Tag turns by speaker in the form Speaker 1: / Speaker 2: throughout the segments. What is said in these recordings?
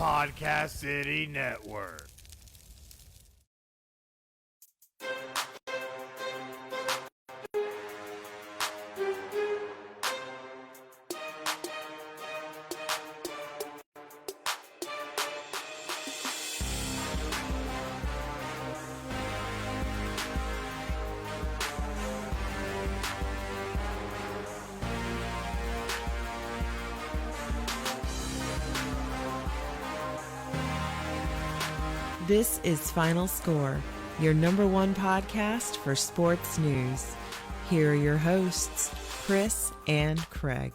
Speaker 1: Podcast City Network.
Speaker 2: This is Final Score, your number one podcast for sports news. Here are your hosts, Chris and Craig.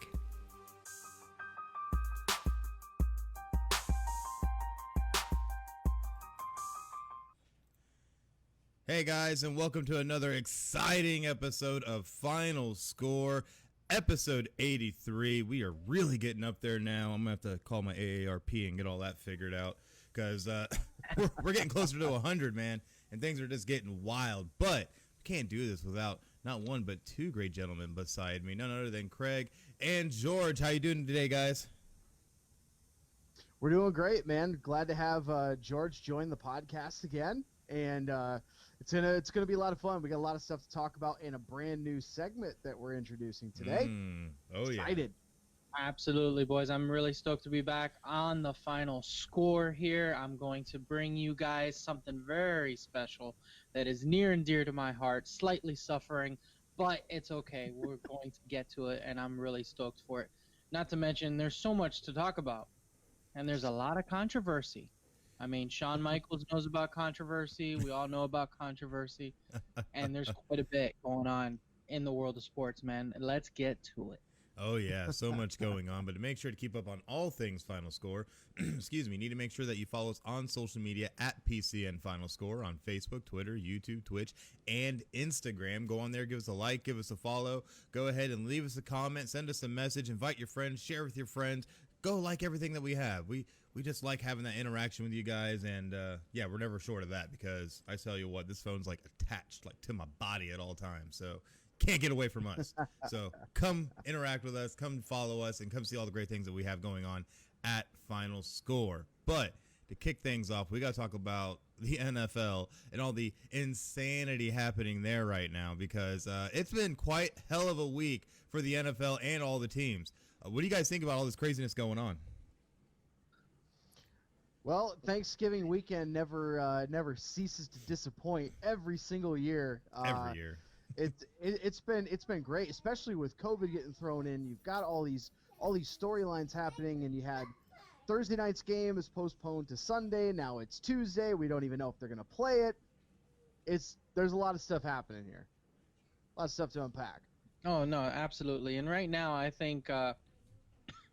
Speaker 3: Hey guys, and welcome to another exciting episode of Final Score, episode 83. We are really getting up there now. I'm going to have to call my AARP and get all that figured out because we're getting closer to 100, man, and things are just getting wild. But we can't do this without not one but two great gentlemen beside me, none other than Craig and George. How you doing today, guys?
Speaker 4: We're doing great, man. Glad to have George join the podcast again. And it's gonna be a lot of fun. We got a lot of stuff to talk about in a brand new segment that we're introducing today.
Speaker 3: Oh yeah,
Speaker 4: excited!
Speaker 5: Absolutely, boys. I'm really stoked to be back on the Final Score here. I'm going to bring you guys something very special that is near and dear to my heart. Slightly suffering, but it's okay. We're going to get to it, and I'm really stoked for it. Not to mention, there's so much to talk about, and there's a lot of controversy. I mean, Shawn Michaels knows about controversy. We all know about controversy. And there's quite a bit going on in the world of sports, man. Let's get to it.
Speaker 3: Oh, yeah, so much going on. But to make sure to keep up on all things Final Score, excuse me, you need to make sure that you follow us on social media at PCN Final Score on Facebook, Twitter, YouTube, Twitch, and Instagram. Go on there, give us a like, give us a follow. Go ahead and leave us a comment, send us a message, invite your friends, share with your friends. Go like everything that we have. We just like having that interaction with you guys, and yeah, we're never short of that because I tell you what, this phone's like attached like to my body at all times, so can't get away from us. So come interact with us, come follow us, and come see all the great things that we have going on at Final Score. But to kick things off, we got to talk about the NFL and all the insanity happening there right now because it's been quite hell of a week for the NFL and all the teams. What do you guys think about all this craziness going on?
Speaker 4: Well, Thanksgiving weekend never ceases to disappoint every single year.
Speaker 3: Every year.
Speaker 4: It's been great, especially with COVID getting thrown in. You've got all these storylines happening, and you had Thursday night's game is postponed to Sunday. Now it's Tuesday. We don't even know if they're going to play it. There's a lot of stuff happening here. A lot of stuff to unpack.
Speaker 5: Oh, no, absolutely. And right now, I think the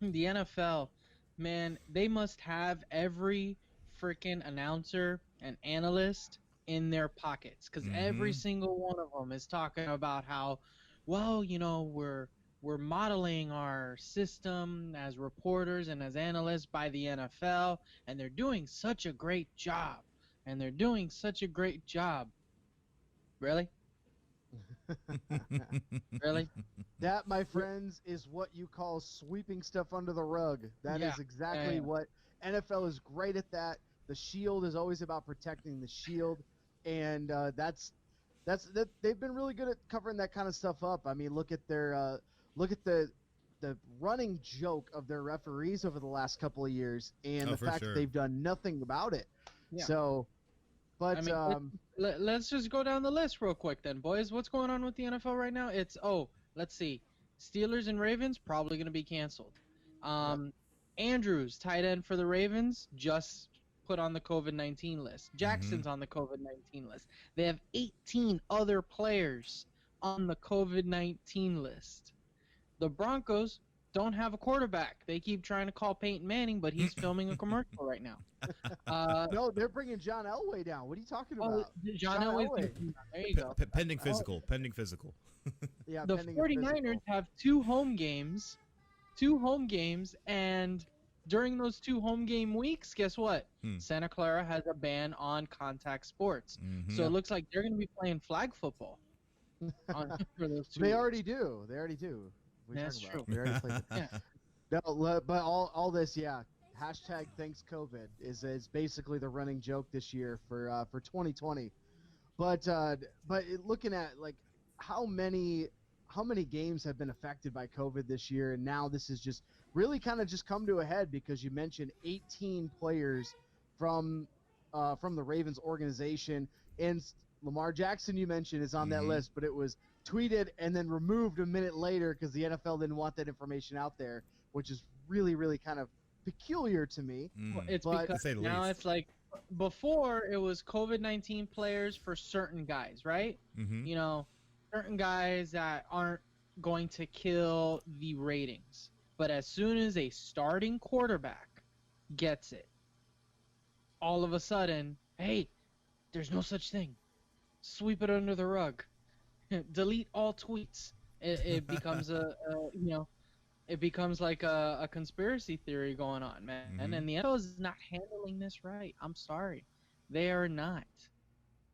Speaker 5: NFL, man, they must have every freaking announcer and analyst in their pockets because every single one of them is talking about how, well, you know, we're modeling our system as reporters and as analysts by the NFL, and they're doing such a great job. Really? Really?
Speaker 4: That, my friends, is what you call sweeping stuff under the rug. That is exactly what NFL is great at. That the shield is always about protecting the shield, and that's they've been really good at covering that kind of stuff up. I mean, look at the running joke of their referees over the last couple of years, and the fact that they've done nothing about it. Yeah. So. But
Speaker 5: I mean, let's just go down the list real quick then, boys. What's going on with the NFL right now? Let's see. Steelers and Ravens probably going to be canceled. Andrews, tight end for the Ravens, just put on the COVID-19 list. Jackson's on the COVID-19 list. They have 18 other players on the COVID-19 list. The Broncos don't have a quarterback. They keep trying to call Peyton Manning, but he's filming a commercial right now.
Speaker 4: No, they're bringing John Elway down. What are you talking about?
Speaker 5: John Elway. There you go.
Speaker 3: Pending physical. Pending physical.
Speaker 4: Yeah.
Speaker 5: The 49ers have two home games, and during those 2 home game weeks, guess what? Santa Clara has a ban on contact sports. So it looks like they're going to be playing flag football. For those 2
Speaker 4: They
Speaker 5: weeks.
Speaker 4: already do. They already do.
Speaker 5: That's true.
Speaker 4: They already played it. Yeah. No, but all this, yeah. Hashtag thanks COVID is basically the running joke this year for 2020. But looking at like how many games have been affected by COVID this year, and now this is just really kind of just come to a head because you mentioned 18 players from the Ravens organization, and Lamar Jackson you mentioned is on that list, but it was tweeted and then removed a minute later because the NFL didn't want that information out there, which is really, really kind of peculiar to me.
Speaker 5: Well, it's
Speaker 3: To
Speaker 5: because
Speaker 3: say the
Speaker 5: now
Speaker 3: least.
Speaker 5: it's like before it was COVID-19 players for certain guys, right?
Speaker 3: Mm-hmm.
Speaker 5: You know, certain guys that aren't going to kill the ratings. But as soon as a starting quarterback gets it, all of a sudden, hey, there's no such thing. Sweep it under the rug. Delete all tweets. It becomes it becomes like a conspiracy theory going on, man.
Speaker 3: Mhm.
Speaker 5: And the NFL is not handling this right. I'm sorry. They are not.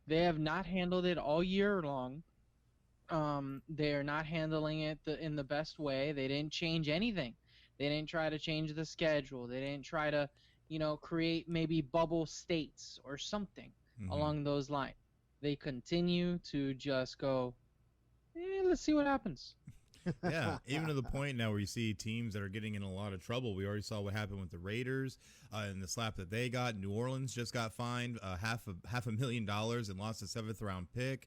Speaker 5: They have not handled it all year long. They are not handling it in the best way. They didn't change anything. They didn't try to change the schedule. They didn't try to, create maybe bubble states or something along those lines. They continue to just go, let's see what happens.
Speaker 3: Yeah, even to the point now where you see teams that are getting in a lot of trouble. We already saw what happened with the Raiders and the slap that they got. New Orleans just got fined $500,000 and lost a 7th-round pick.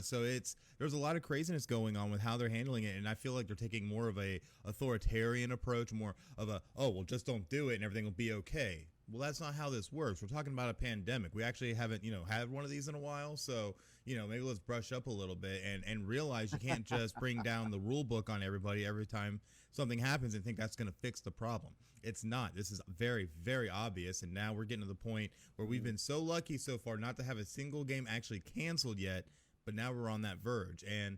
Speaker 3: So there's a lot of craziness going on with how they're handling it, and I feel like they're taking more of a authoritarian approach, more of a just don't do it and everything will be okay. Well, that's not how this works. We're talking about a pandemic. We actually haven't had one of these in a while, so maybe let's brush up a little bit and realize you can't just bring down the rule book on everybody every time something happens and think that's going to fix the problem. It's not. This is very, very obvious, and now we're getting to the point where we've been so lucky so far not to have a single game actually canceled yet, but now we're on that verge. And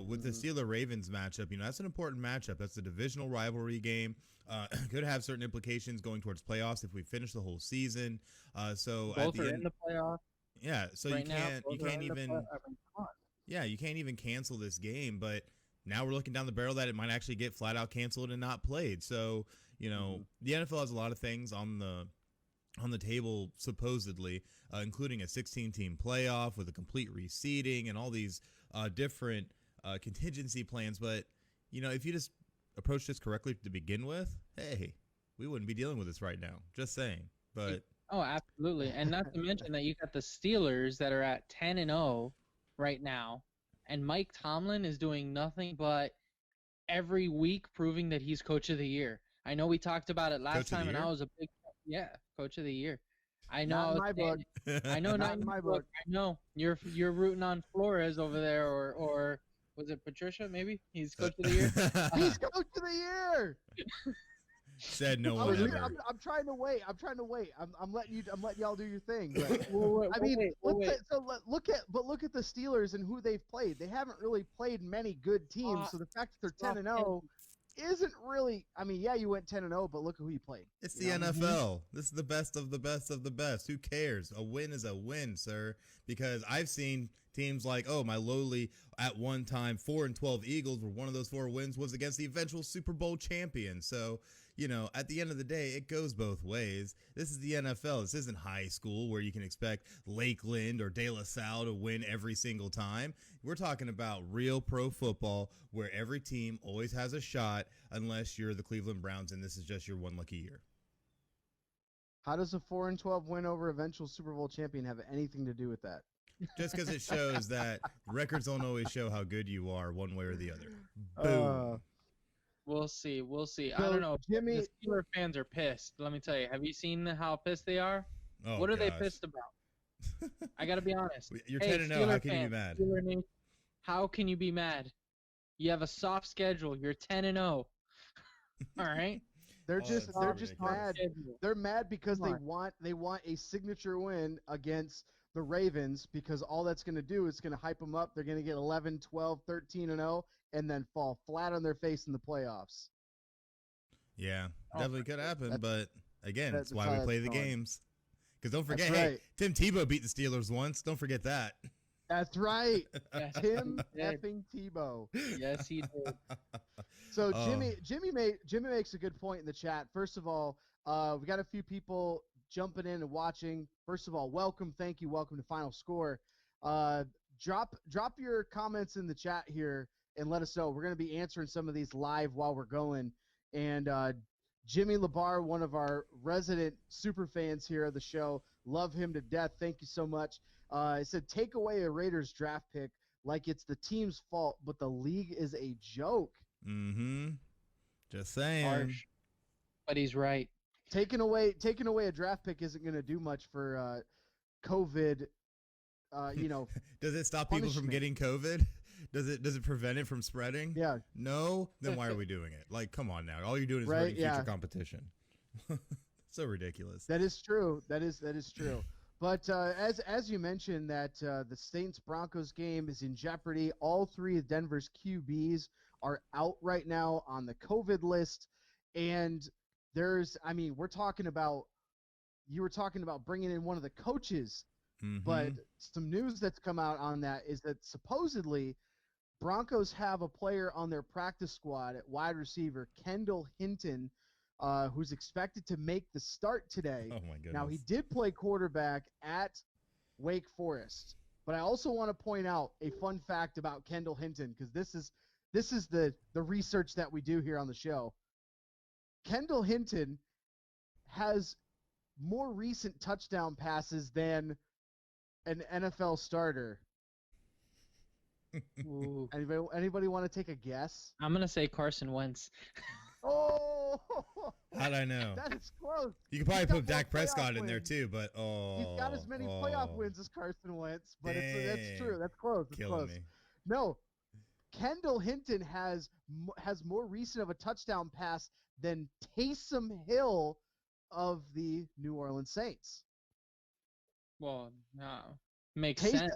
Speaker 3: with the Steelers-Ravens matchup, that's an important matchup. That's a divisional rivalry game. Could have certain implications going towards playoffs if we finish the whole season. So
Speaker 5: Both
Speaker 3: at the
Speaker 5: are
Speaker 3: end,
Speaker 5: in the playoffs.
Speaker 3: yeah. So
Speaker 5: right
Speaker 3: you can't even. Yeah, you can't even cancel this game. But now we're looking down the barrel that it might actually get flat out canceled and not played. So the NFL has a lot of things on the table supposedly, including a 16-team playoff with a complete reseeding and all these different contingency plans. But if you just approach this correctly to begin with, hey, we wouldn't be dealing with this right now. Just saying. But
Speaker 5: oh, absolutely. And not to mention that you got the Steelers that are at 10-0 right now, and Mike Tomlin is doing nothing but every week proving that he's coach of the year. I know we talked about it last time, and I was a big coach of the year. I know.
Speaker 4: Not in my book.
Speaker 5: I know.
Speaker 4: Not in my book.
Speaker 5: I know you're rooting on Flores over there, or was it Patricia? Maybe he's coach of the year.
Speaker 4: He's coach of the year.
Speaker 3: Said no one ever.
Speaker 4: I'm trying to wait. I'm letting y'all do your thing. But,
Speaker 5: Look
Speaker 4: look at the Steelers and who they've played. They haven't really played many good teams. So the fact that they're 10-0 isn't really. I mean, yeah, you went 10-0, but look who you played.
Speaker 3: It's the NFL. This is the best of the best of the best. Who cares? A win is a win, sir. Because I've seen teams like, my lowly at one time 4-12 Eagles, where one of those 4 wins was against the eventual Super Bowl champion. So, at the end of the day, it goes both ways. This is the NFL. This isn't high school where you can expect Lakeland or De La Salle to win every single time. We're talking about real pro football where every team always has a shot unless you're the Cleveland Browns and this is just your one lucky year.
Speaker 4: How does a 4-12 win over eventual Super Bowl champion have anything to do with that?
Speaker 3: Just because it shows that records don't always show how good you are one way or the other. Boom.
Speaker 5: We'll see.
Speaker 4: So
Speaker 5: I don't know.
Speaker 4: Jimmy,
Speaker 5: The Steelers fans are pissed. Let me tell you. Have you seen how pissed they are?
Speaker 3: Oh,
Speaker 5: what are they
Speaker 3: gosh.
Speaker 5: pissed about? I got to be honest.
Speaker 3: You're
Speaker 5: Hey,
Speaker 3: 10-0.
Speaker 5: Steeler
Speaker 3: How can you be
Speaker 5: fans,
Speaker 3: mad?
Speaker 5: Steeler Nation, how can you be mad? You have a soft schedule. You're 10-0. All right?
Speaker 4: they're
Speaker 3: Oh,
Speaker 4: just
Speaker 3: that's
Speaker 4: just
Speaker 3: ridiculous.
Speaker 4: mad. They're mad because they want a signature win against the Ravens, because all that's going to do is going to hype them up. They're going to get 11, 12, 13-0 and then fall flat on their face in the playoffs.
Speaker 3: Yeah, definitely could happen, but again, that's why
Speaker 4: how
Speaker 3: we play
Speaker 4: that's
Speaker 3: the
Speaker 4: going.
Speaker 3: games. Because don't forget,
Speaker 4: That's
Speaker 3: hey,
Speaker 4: right.
Speaker 3: Tim Tebow beat the Steelers once. Don't forget that.
Speaker 4: That's right.
Speaker 5: Yes,
Speaker 4: Tim
Speaker 5: he did.
Speaker 4: effing Tebow.
Speaker 5: Yes, he did.
Speaker 4: So
Speaker 3: Oh.
Speaker 4: Jimmy makes a good point in the chat. First of all, We got a few people jumping in and watching. First of all, welcome, thank you, welcome to Final Score. Drop your comments in the chat here and let us know. We're going to be answering some of these live while we're going. And Jimmy Labar, one of our resident super fans here of the show, love him to death. Thank you so much. He said, take away a Raiders draft pick like it's the team's fault, but the league is a joke.
Speaker 3: Mm-hmm. Just saying.
Speaker 5: Harsh. But he's right.
Speaker 4: Taking away a draft pick isn't going to do much for COVID.
Speaker 3: Does it stop people from getting COVID? Does it prevent it from spreading?
Speaker 4: Yeah.
Speaker 3: No? Then why are we doing it? Like, come on now. All you're doing is hurting future competition. So ridiculous.
Speaker 4: That is true. That is true. But as you mentioned, that the Saints Broncos game is in jeopardy. All three of Denver's QBs are out right now on the COVID list, and you were talking about bringing in one of the coaches, but some news that's come out on that is that supposedly Broncos have a player on their practice squad at wide receiver, Kendall Hinton, who's expected to make the start today.
Speaker 3: Oh my goodness.
Speaker 4: Now, he did play quarterback at Wake Forest, but I also want to point out a fun fact about Kendall Hinton, because this is the research that we do here on the show. Kendall Hinton has more recent touchdown passes than an NFL starter.
Speaker 5: Ooh.
Speaker 4: Anybody want to take a guess?
Speaker 5: I'm going to say Carson Wentz.
Speaker 4: Oh!
Speaker 3: How'd I know?
Speaker 4: That is close.
Speaker 3: You could probably put Dak Prescott in there too, but
Speaker 4: he's got as many playoff wins as Carson Wentz, but that's true. That's close. It's
Speaker 3: Killing
Speaker 4: close.
Speaker 3: me.
Speaker 4: No, Kendall Hinton has more recent of a touchdown pass than Taysom Hill of the New Orleans Saints.
Speaker 5: Well, no. Makes sense.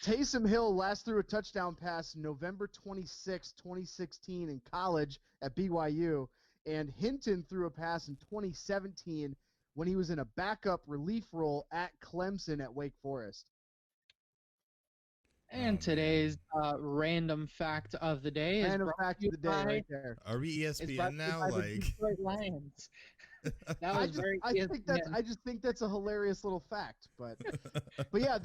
Speaker 4: Taysom Hill last threw a touchdown pass November 26, 2016 in college at BYU, and Hinton threw a pass in 2017 when he was in a backup relief role at Clemson at Wake Forest.
Speaker 5: And today's random fact of the day is
Speaker 4: right there.
Speaker 3: Are we ESPN now? Like
Speaker 5: Detroit Lions. That was
Speaker 4: I just think that's a hilarious little fact, but yeah,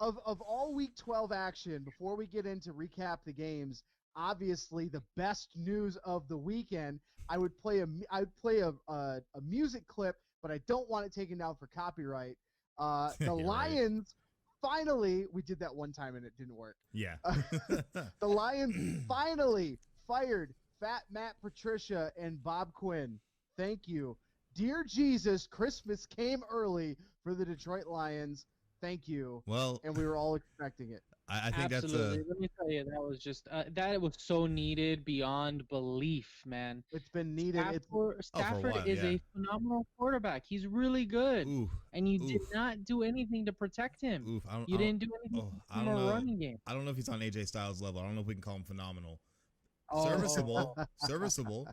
Speaker 4: of all Week 12 action, before we get into recap the games, obviously the best news of the weekend. I would play a music clip, but I don't want it taken down for copyright. The Lions finally, we did that one time and it didn't work.
Speaker 3: Yeah.
Speaker 4: The Lions finally fired Fat Matt Patricia and Bob Quinn. Thank you. Dear Jesus, Christmas came early for the Detroit Lions. Thank you.
Speaker 3: Well,
Speaker 4: and we were all expecting it.
Speaker 3: I think
Speaker 5: absolutely.
Speaker 3: Let
Speaker 5: me tell you, that was just that was so needed beyond belief, man.
Speaker 4: It's been needed.
Speaker 5: Stafford is a phenomenal quarterback. He's really good, and you did not do anything to protect him. You didn't do anything from a running game.
Speaker 3: I don't know if he's on AJ Styles level. I don't know if we can call him phenomenal.
Speaker 5: Oh.
Speaker 3: Serviceable.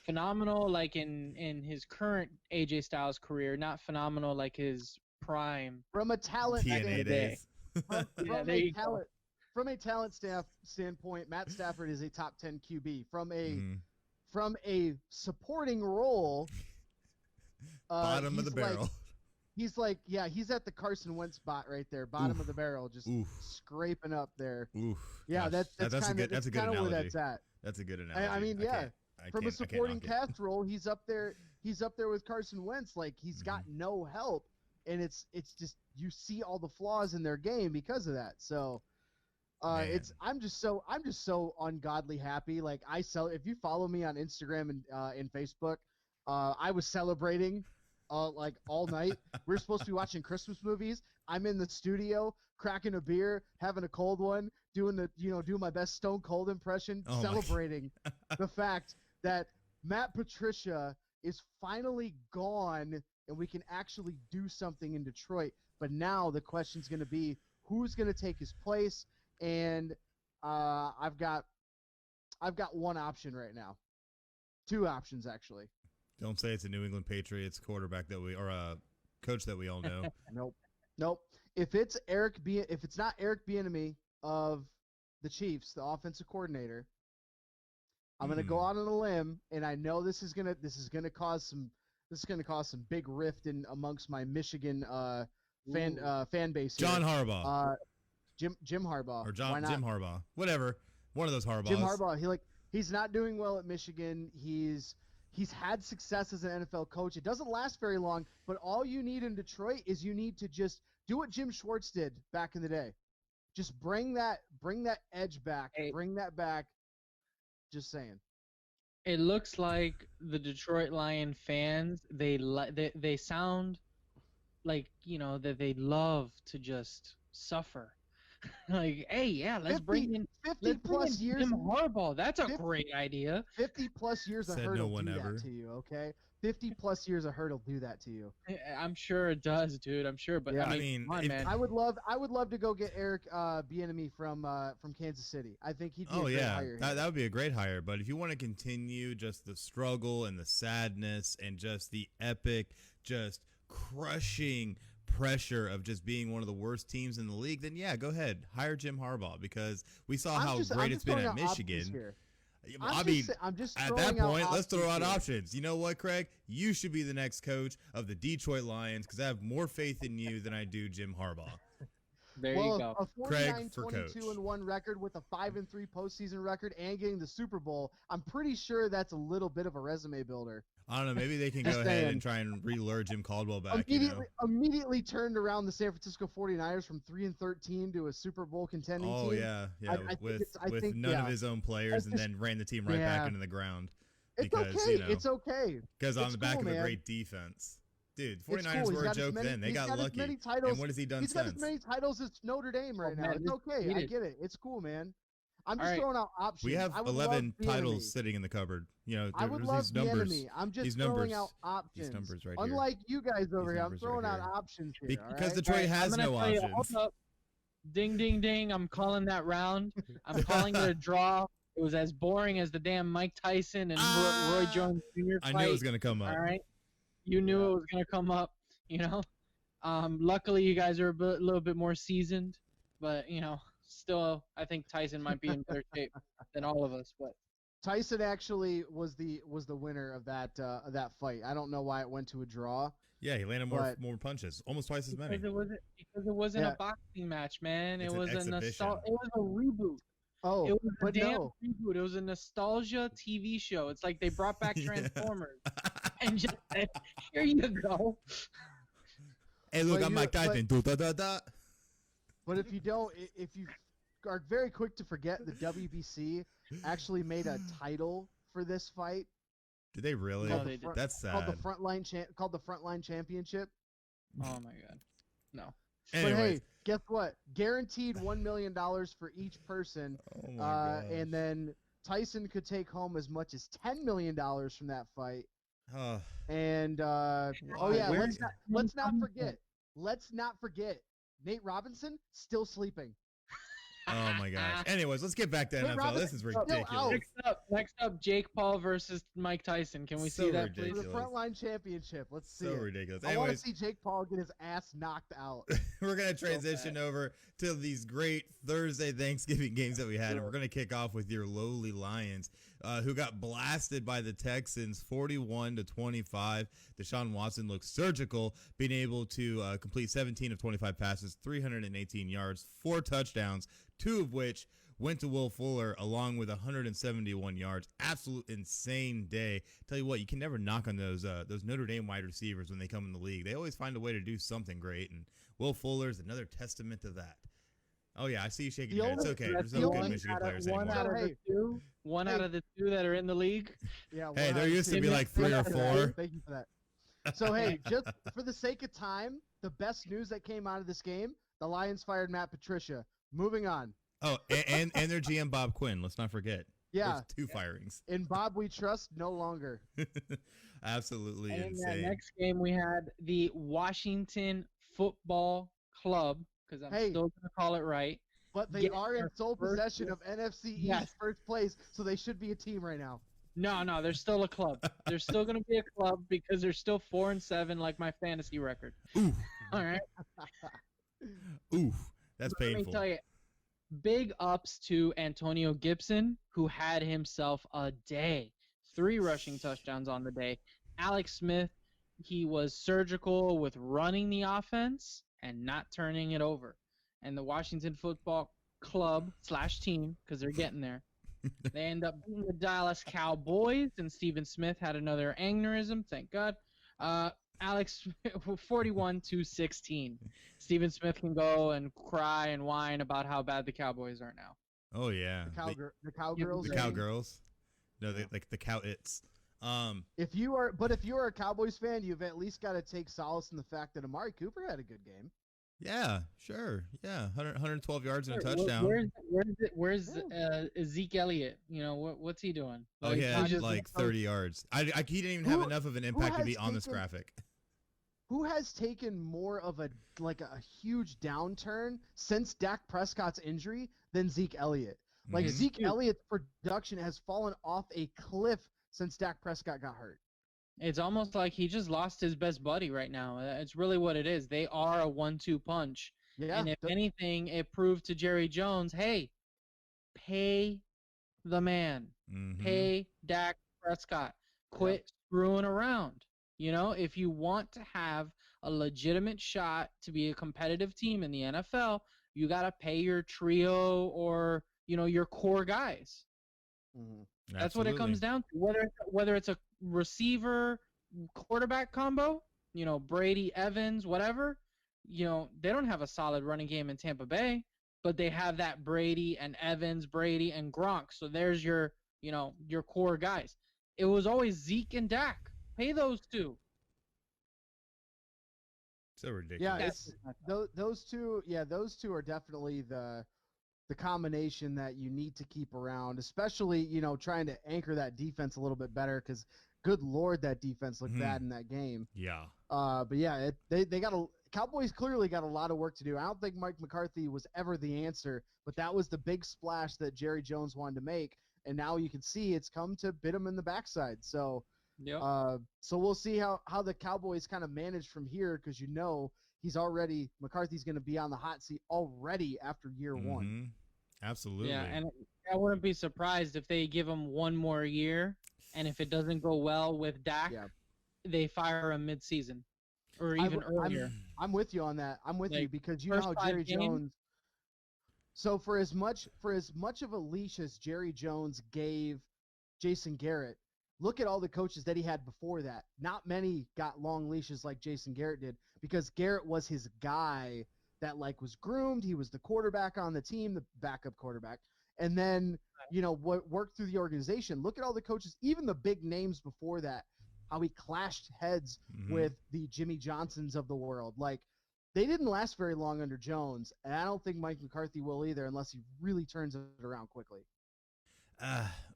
Speaker 5: Phenomenal, like in his current AJ Styles career, not phenomenal like his prime.
Speaker 4: From a talent
Speaker 3: TNA days.
Speaker 4: From a talent standpoint, Matt Stafford is a top 10 QB. From a supporting role,
Speaker 3: bottom of the barrel.
Speaker 4: He's at the Carson Wentz spot right there, bottom of the barrel, just scraping up there. Yeah, that's a good analogy. Where that's at.
Speaker 3: That's a good analogy.
Speaker 4: I mean, yeah. From a supporting cast role, he's up there. He's up there with Carson Wentz. Like, he's got no help, and it's just you see all the flaws in their game because of that. So, I'm just so ungodly happy. Like, if you follow me on Instagram and Facebook, I was celebrating like all night. We're supposed to be watching Christmas movies. I'm in the studio cracking a beer, having a cold one, doing my best Stone Cold impression, celebrating the fact that Matt Patricia is finally gone and we can actually do something in Detroit. But now the question's going to be who's going to take his place, and I've got one option right now. Two options, actually.
Speaker 3: Don't say it's a New England Patriots quarterback or a coach that we all know.
Speaker 4: Nope. If it's not Eric Bieniemy of the Chiefs, the offensive coordinator, I'm going to go out on a limb, and I know this is gonna cause this is going to cause some big rift in amongst my Michigan fan base here.
Speaker 3: John Harbaugh.
Speaker 4: Jim Harbaugh.
Speaker 3: Or
Speaker 4: Why not?
Speaker 3: Jim Harbaugh. Whatever. One of those Harbaughs.
Speaker 4: Jim Harbaugh. He's not doing well at Michigan. He's had success as an NFL coach. It doesn't last very long, but all you need in Detroit is you need to just do what Jim Schwartz did back in the day. Just bring that edge back.
Speaker 5: Hey.
Speaker 4: Bring that back. Just saying.
Speaker 5: It looks like the Detroit Lion fans, they sound like, that they love to just suffer. Like, hey, yeah, let's bring in
Speaker 4: 50 plus years
Speaker 5: Jim Harbaugh. That's a great idea.
Speaker 4: 50 plus years of
Speaker 3: Said
Speaker 4: hurt
Speaker 3: no
Speaker 4: will
Speaker 3: one
Speaker 4: do
Speaker 3: ever.
Speaker 4: that to you, okay? 50 plus years of hurt will do that to you.
Speaker 5: I'm sure it does, dude. I'm sure, but
Speaker 4: Yeah.
Speaker 5: I mean, come on, man.
Speaker 4: I would love to go get Eric Bieniemy from Kansas City. I think he'd be a great hire.
Speaker 3: That would be a great hire. But if you want to continue just the struggle and the sadness and just the epic, just crushing pressure of just being one of the worst teams in the league, then yeah, go ahead, hire Jim Harbaugh, because we saw how great it's been at Michigan.
Speaker 4: I'm just
Speaker 3: at
Speaker 4: throwing
Speaker 3: that
Speaker 4: out
Speaker 3: point, let's throw out
Speaker 4: here.
Speaker 3: options. You know what, Craig? You should be the next coach of the Detroit Lions, because I have more faith in you than I do Jim Harbaugh.
Speaker 5: There you go.
Speaker 4: A
Speaker 3: Craig for coach.
Speaker 4: 49-22-1 record with a 5-3 postseason record and getting the Super Bowl. I'm pretty sure that's a little bit of a resume builder.
Speaker 3: I don't know. Maybe they can go
Speaker 4: Just
Speaker 3: ahead
Speaker 4: saying.
Speaker 3: and try and re-lure Jim Caldwell back.
Speaker 4: Immediately turned around the San Francisco 49ers from 3-13 to a Super Bowl contending team.
Speaker 3: Oh yeah, with none of his own players, and then ran the team right back into the ground. Because,
Speaker 4: it's okay.
Speaker 3: Because on the back of a
Speaker 4: man.
Speaker 3: great defense. Dude,
Speaker 4: It's
Speaker 3: 49ers
Speaker 4: cool.
Speaker 3: were a joke then. They got lucky. And what has he done
Speaker 4: He's
Speaker 3: since?
Speaker 4: got as many titles as Notre Dame right now.
Speaker 5: man,
Speaker 4: It's okay. I get it. It's cool, man. I'm just throwing out options.
Speaker 3: We have
Speaker 4: I would
Speaker 3: 11
Speaker 4: love
Speaker 3: titles
Speaker 4: Bieniemy.
Speaker 3: sitting in the cupboard.
Speaker 4: I would love
Speaker 3: these numbers.
Speaker 4: Bieniemy. I'm just
Speaker 3: these
Speaker 4: throwing
Speaker 3: numbers,
Speaker 4: out options.
Speaker 3: These numbers right here.
Speaker 4: Unlike you guys over here, I'm
Speaker 3: numbers
Speaker 4: throwing
Speaker 3: right
Speaker 4: out
Speaker 3: here.
Speaker 4: options here.
Speaker 3: Because
Speaker 4: all right?
Speaker 3: Detroit has
Speaker 5: I'm gonna
Speaker 3: no
Speaker 5: tell you,
Speaker 3: options.
Speaker 5: hold up. Ding, ding, ding. I'm calling that round. I'm calling it a draw. It was as boring as the damn Mike Tyson and Roy Jones Jr. fight.
Speaker 3: I knew it was going to come up.
Speaker 5: All right. You knew it was going to come up, Luckily, you guys are a little bit more seasoned. But, still, I think Tyson might be in better shape than all of us. But
Speaker 4: Tyson actually was the winner of that fight. I don't know why it went to a draw.
Speaker 3: Yeah, he landed more punches, almost twice as many.
Speaker 5: Because it wasn't a boxing match, man.
Speaker 3: It's
Speaker 5: it was
Speaker 3: an
Speaker 5: a
Speaker 3: exhibition.
Speaker 5: it was a reboot.
Speaker 4: Oh,
Speaker 5: It was a
Speaker 4: but
Speaker 5: damn
Speaker 4: no.
Speaker 5: reboot. It was a nostalgia TV show. It's like they brought back
Speaker 3: Yeah.
Speaker 5: Transformers and just said, "Here you go."
Speaker 3: Hey, look,
Speaker 4: But
Speaker 3: I'm
Speaker 4: you-
Speaker 3: Mike Tyson.
Speaker 4: But if you are very quick to forget, the WBC actually made a title for this fight.
Speaker 3: Did they really?
Speaker 5: No, they did.
Speaker 3: That's sad.
Speaker 4: Called the Frontline Championship.
Speaker 5: Oh my god, no.
Speaker 4: But
Speaker 3: Anyways,
Speaker 4: hey, guess what? Guaranteed $1 million for each person.
Speaker 3: oh my gosh.
Speaker 4: And then Tyson could take home as much as $10 million from that fight.
Speaker 3: Oh,
Speaker 4: And oh yeah,
Speaker 5: Where-
Speaker 4: let's not forget Nate Robinson still sleeping.
Speaker 3: oh my gosh. Anyways, let's get back to
Speaker 4: Hey,
Speaker 3: NFL.
Speaker 4: Robin,
Speaker 3: This is
Speaker 4: still
Speaker 3: ridiculous.
Speaker 4: out.
Speaker 5: Next up, Jake Paul versus Mike Tyson. Can we
Speaker 3: So
Speaker 5: see that,
Speaker 4: For
Speaker 5: please?
Speaker 4: the
Speaker 3: ridiculous.
Speaker 4: Frontline Championship. Let's see
Speaker 3: So
Speaker 4: it.
Speaker 3: ridiculous.
Speaker 4: I want to
Speaker 3: Anyways,
Speaker 4: see Jake Paul get his ass knocked out.
Speaker 3: we're going to transition over to these great Thursday Thanksgiving games that we had. And we're going to kick off with your lowly Lions, who got blasted by the Texans 41-25. Deshaun Watson looked surgical, being able to complete 17 of 25 passes, 318 yards, 4 touchdowns, 2 of which went to Will Fuller, along with 171 yards. Absolute insane day. Tell you what, you can never knock on those Notre Dame wide receivers when they come in the league. They always find a way to do something great, and Will Fuller is another testament to that. Oh yeah, I see you shaking your head. It's okay. There's no good Michigan players
Speaker 5: one
Speaker 3: anymore.
Speaker 5: out of the two that are in the league.
Speaker 4: Yeah.
Speaker 3: Hey, there used to be
Speaker 5: Give me
Speaker 3: like 3 or 4.
Speaker 4: Thank you for that. So hey, just for the sake of time, the best news that came out of this game: the Lions fired Matt Patricia. Moving on.
Speaker 3: Oh, and their GM Bob Quinn. Let's not forget.
Speaker 4: Yeah.
Speaker 3: There's 2 firings.
Speaker 4: In Bob we trust no longer.
Speaker 3: Absolutely
Speaker 5: And in that
Speaker 3: insane.
Speaker 5: next game, we had the Washington Football Club, because I'm
Speaker 4: Hey.
Speaker 5: still going to call it right.
Speaker 4: But they
Speaker 5: Get
Speaker 4: are in
Speaker 5: their
Speaker 4: sole
Speaker 5: first
Speaker 4: possession of NFC East
Speaker 5: Yes.
Speaker 4: first place, so they should be a team right now.
Speaker 5: No, they're still a club. They're still going to be a club because they're still 4-7, like my fantasy record.
Speaker 3: Oof.
Speaker 5: All right.
Speaker 3: Oof. That's
Speaker 5: Let me
Speaker 3: painful.
Speaker 5: tell you, big ups to Antonio Gibson, who had himself a day. 3 rushing touchdowns on the day. Alex Smith he was surgical with running the offense and not turning it over. And the Washington Football Club / team, because they're getting there, they end up beating the Dallas Cowboys, and Stephen Smith had another aneurysm, thank God. Alex, 41-16. Stephen Smith can go and cry and whine about how bad the Cowboys are now.
Speaker 3: Oh yeah,
Speaker 4: The Cowgirls.
Speaker 3: the Cowgirls. No, they, like the Cow-its.
Speaker 4: If you are a Cowboys fan, you've at least got to take solace in the fact that Amari Cooper had a good game.
Speaker 3: Yeah, sure. Yeah, 112 yards and a touchdown.
Speaker 5: Where's Zeke Elliott? You know, what's he doing?
Speaker 3: Oh, he had like 30 yards. He didn't even have enough of an impact to be on this graphic.
Speaker 4: Who has taken more of a huge downturn since Dak Prescott's injury than Zeke Elliott? Like Zeke Elliott's production has fallen off a cliff since Dak Prescott got hurt.
Speaker 5: It's almost like he just lost his best buddy right now. It's really what it is. They are a 1-2 punch. Yeah, and if anything, it proved to Jerry Jones, hey, pay the man. Pay Dak Prescott. Quit screwing around. You know, if you want to have a legitimate shot to be a competitive team in the NFL, you got to pay your trio or, you know, your core guys. That's what it comes down to. Whether it's a receiver quarterback combo, you know, Brady, Evans, whatever, you know, they don't have a solid running game in Tampa Bay, but they have that Brady and Evans, Brady and Gronk. So there's your, you know, your core guys. It was always Zeke and Dak. Pay those two.
Speaker 3: So ridiculous.
Speaker 4: Yeah, those two. Yeah, those two are definitely the combination that you need to keep around, especially, you know, trying to anchor that defense a little bit better, because good Lord, that defense looked bad in that game.
Speaker 3: Yeah.
Speaker 4: But yeah, Cowboys clearly got a lot of work to do. I don't think Mike McCarthy was ever the answer, but that was the big splash that Jerry Jones wanted to make, and now you can see it's come to bit him in the backside. So, so we'll see how the Cowboys kind of manage from here, because, you know, McCarthy's going to be on the hot seat already after year one.
Speaker 3: Absolutely.
Speaker 5: Yeah, and I wouldn't be surprised if they give him one more year, and if it doesn't go well with Dak, they fire him mid-season or even earlier.
Speaker 4: I'm with you on that. I'm with you, because you know how Jerry Jones. So for as much of a leash as Jerry Jones gave Jason Garrett, look at all the coaches that he had before that. Not many got long leashes like Jason Garrett did, because Garrett was his guy that was groomed. He was the quarterback on the team, the backup quarterback, and then, you know, worked through the organization. Look at all the coaches, even the big names before that, how he clashed heads with the Jimmy Johnsons of the world. Like, they didn't last very long under Jones, and I don't think Mike McCarthy will either, unless he really turns it around quickly.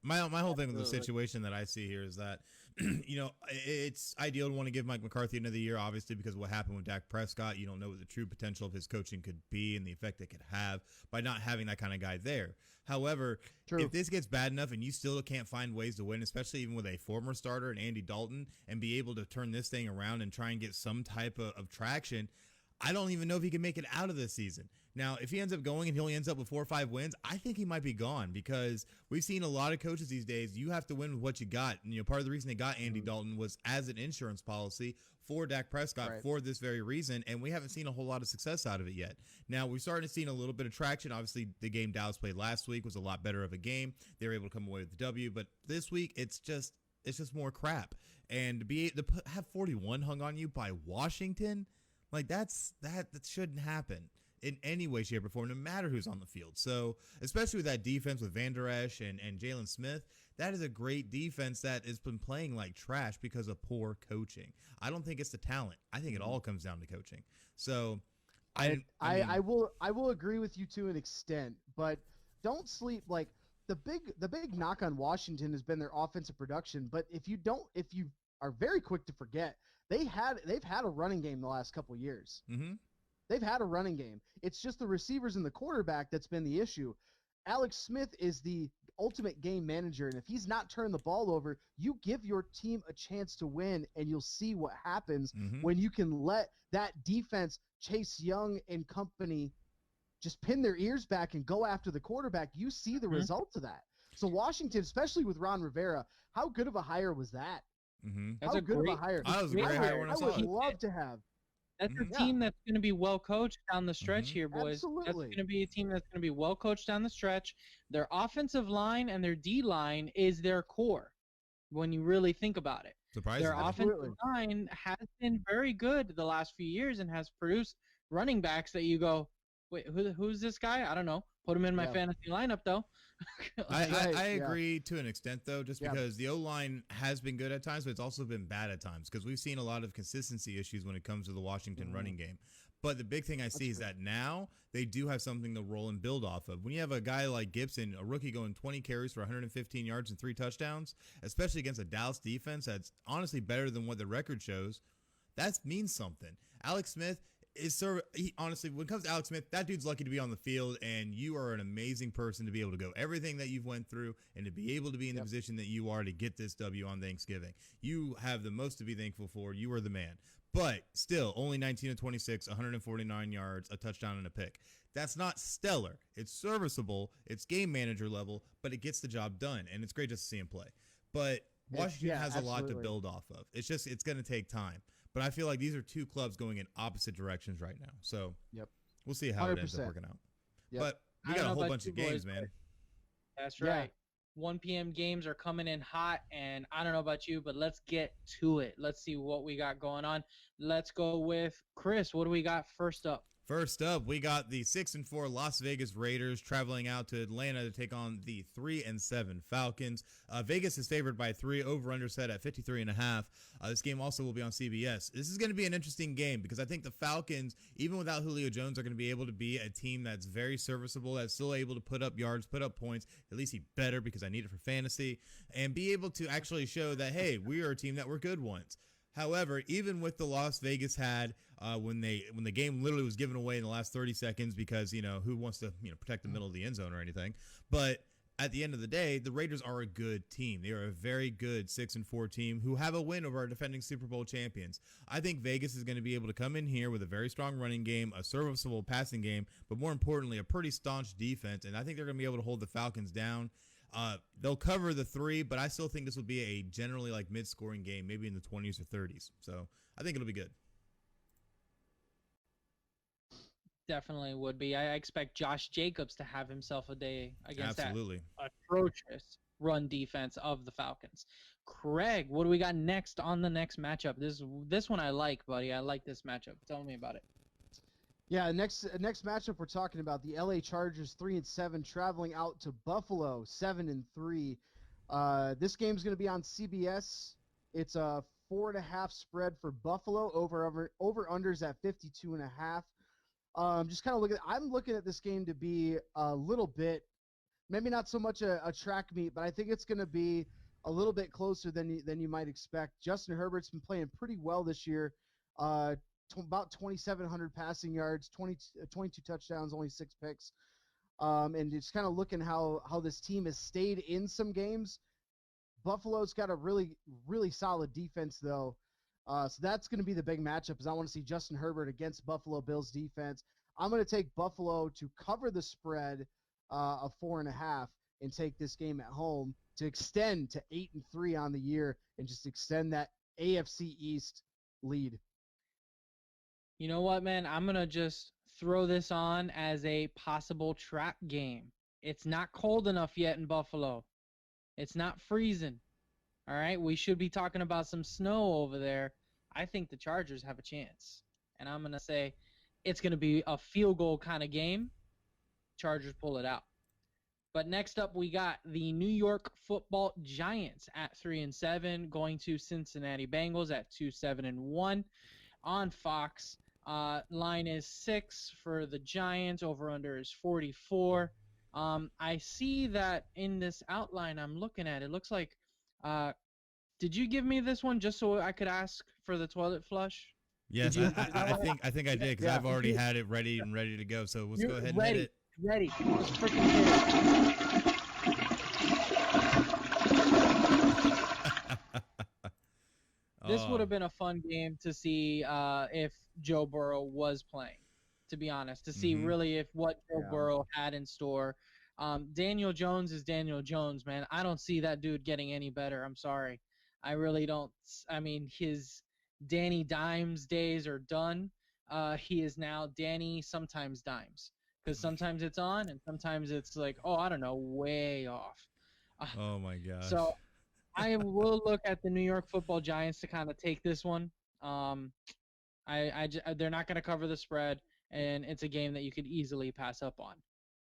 Speaker 3: My whole thing with the situation that I see here is that, you know, it's ideal to want to give Mike McCarthy another year, obviously, because of what happened with Dak Prescott. You don't know what the true potential of his coaching could be and the effect it could have by not having that kind of guy there. However, if this gets bad enough and you still can't find ways to win, especially even with a former starter and Andy Dalton, and be able to turn this thing around and try and get some type of traction, I don't even know if he can make it out of this season. Now, if he ends up going and he only ends up with 4 or 5 wins, I think he might be gone, because we've seen a lot of coaches these days. You have to win with what you got. And, you know, part of the reason they got Andy Dalton was as an insurance policy for Dak Prescott for this very reason. And we haven't seen a whole lot of success out of it yet. Now, we're starting to see a little bit of traction. Obviously, the game Dallas played last week was a lot better of a game. They were able to come away with the W. But this week, it's just more crap. And to have 41 hung on you by Washington, like that shouldn't happen in any way, shape, or form, no matter who's on the field. So, especially with that defense with Van Der Esch and Jalen Smith, that is a great defense that has been playing like trash because of poor coaching. I don't think it's the talent. I think it all comes down to coaching. So,
Speaker 4: I will agree with you to an extent, but don't sleep. Like, the big knock on Washington has been their offensive production. But if you are very quick to forget, they've had a running game the last couple of years. They've had a running game. It's just the receivers and the quarterback that's been the issue. Alex Smith is the ultimate game manager, and if he's not turning the ball over, you give your team a chance to win, and you'll see what happens when you can let that defense, Chase Young and company, just pin their ears back and go after the quarterback. You see the results of that. So Washington, especially with Ron Rivera, how good of a hire was that?
Speaker 5: That's
Speaker 4: How
Speaker 5: a
Speaker 4: good
Speaker 5: great.
Speaker 4: of a hire.
Speaker 3: I was a great hire when I saw
Speaker 4: would
Speaker 3: it.
Speaker 4: love to have.
Speaker 5: That's a
Speaker 3: Mhm.
Speaker 5: team that's going to be well coached down the stretch
Speaker 3: Mhm.
Speaker 5: here, boys.
Speaker 4: Absolutely.
Speaker 5: That's going to be a team that's going to be well coached down the stretch. Their offensive line and their D line is their core when you really think about it. Their
Speaker 3: Surprisingly.
Speaker 4: Absolutely.
Speaker 5: offensive line has been very good the last few years and has produced running backs that you go, wait, who's this guy? I don't know. Put him in my
Speaker 4: Yeah.
Speaker 5: fantasy lineup, though.
Speaker 3: I
Speaker 4: Right, yeah.
Speaker 3: agree to an extent, though, just
Speaker 4: Yeah.
Speaker 3: because the O-line has been good at times, but it's also been bad at times because we've seen a lot of consistency issues when it comes to the Washington running game. But the big thing I see is that now they do have something to roll and build off of. When you have a guy like Gibson, a rookie going 20 carries for 115 yards and 3 touchdowns, especially against a Dallas defense that's honestly better than what the record shows, that means something. Alex Smith is honestly, when it comes to Alex Smith, that dude's lucky to be on the field, and you are an amazing person to be able to go everything that you've went through and to be able to be in the position that you are to get this W on Thanksgiving. You have the most to be thankful for. You are the man. But still, only 19 of 26, 149 yards, a touchdown, and a pick. That's not stellar. It's serviceable. It's game manager level, but it gets the job done, and it's great just to see him play. But Washington has a lot to
Speaker 4: absolutely.
Speaker 3: build off of. It's going to take time. But I feel like these are two clubs going in opposite directions right now. So we'll see how it ends up
Speaker 4: 100%.
Speaker 3: working out.
Speaker 4: Yep.
Speaker 3: But we
Speaker 5: I
Speaker 3: got
Speaker 5: don't
Speaker 3: a
Speaker 5: know
Speaker 3: whole
Speaker 5: about
Speaker 3: bunch
Speaker 5: you
Speaker 3: of games,
Speaker 5: boys,
Speaker 3: man.
Speaker 5: That's
Speaker 4: Yeah.
Speaker 5: right. 1 p.m. games are coming in hot, and I don't know about you, but let's get to it. Let's see what we got going on. Let's go with Chris. What do we got first up?
Speaker 3: First up, we got the 6-4 Las Vegas Raiders traveling out to Atlanta to take on the 3-7 Falcons. Vegas is favored by 3, over/under set at 53.5. This game also will be on CBS. This is going to be an interesting game because I think the Falcons, even without Julio Jones, are going to be able to be a team that's very serviceable, that's still able to put up yards, put up points. At least he better because I need it for fantasy, and be able to actually show that, hey, we are a team that we're good once. However, even with the loss Vegas had when the game literally was given away in the last 30 seconds because, who wants to protect the middle of the end zone or anything. But at the end of the day, the Raiders are a good team. They are a very good 6-4 team who have a win over our defending Super Bowl champions. I think Vegas is going to be able to come in here with a very strong running game, a serviceable passing game, but more importantly, a pretty staunch defense. And I think they're going to be able to hold the Falcons down. They'll cover the 3, but I still think this will be a generally like mid-scoring game, maybe in the 20s or 30s. So I think it'll be good.
Speaker 5: Definitely would be. I expect Josh Jacobs to have himself a day against
Speaker 3: Absolutely.
Speaker 5: that atrocious run defense of the Falcons. Craig, what do we got next on the next matchup? This one I like, buddy. I like this matchup. Tell me about it.
Speaker 4: Yeah, next matchup we're talking about the LA Chargers 3-7 traveling out to Buffalo 7-3. This game's going to be on CBS. It's a 4.5 spread for Buffalo. Over unders at 52.5. Just kind of I'm looking at this game to be a little bit, maybe not so much a track meet, but I think it's going to be a little bit closer than you might expect. Justin Herbert's been playing pretty well this year. About 2,700 passing yards, 22 touchdowns, only 6 picks. And just kind of looking how this team has stayed in some games. Buffalo's got a really, really solid defense, though. So that's going to be the big matchup, because I want to see Justin Herbert against Buffalo Bills defense. I'm going to take Buffalo to cover the spread of 4.5 and take this game at home to extend to 8-3 on the year and just extend that AFC East lead.
Speaker 5: You know what, man? I'm going to just throw this on as a possible trap game. It's not cold enough yet in Buffalo. It's not freezing. All right? We should be talking about some snow over there. I think the Chargers have a chance. And I'm going to say it's going to be a field goal kind of game. Chargers pull it out. But next up, we got the New York Football Giants at 3-7, going to Cincinnati Bengals at 2-7-1 on Fox. Line is 6 for the Giants. Over under is 44. I see that in this outline I'm looking at. It looks like, did you give me this one just so I could ask for the toilet flush?
Speaker 3: Yes, I think I did because
Speaker 4: Yeah.
Speaker 3: I've already had it ready to go. So let's go ahead and hit it.
Speaker 5: Ready. Let's freaking hit it. This would have been a fun game to see if Joe Burrow was playing, to be honest, to see really if what Joe Burrow had in store. Daniel Jones is Daniel Jones, man. I don't see that dude getting any better. I'm sorry. I really don't. I mean, his Danny Dimes days are done. He is now Danny sometimes Dimes, because sometimes it's on and sometimes it's like, oh, I don't know, way off. Uh,
Speaker 3: Oh my gosh.
Speaker 5: so I will look at the New York Football Giants to kind of take this one. They're not going to cover the spread, and it's a game that you could easily pass up on.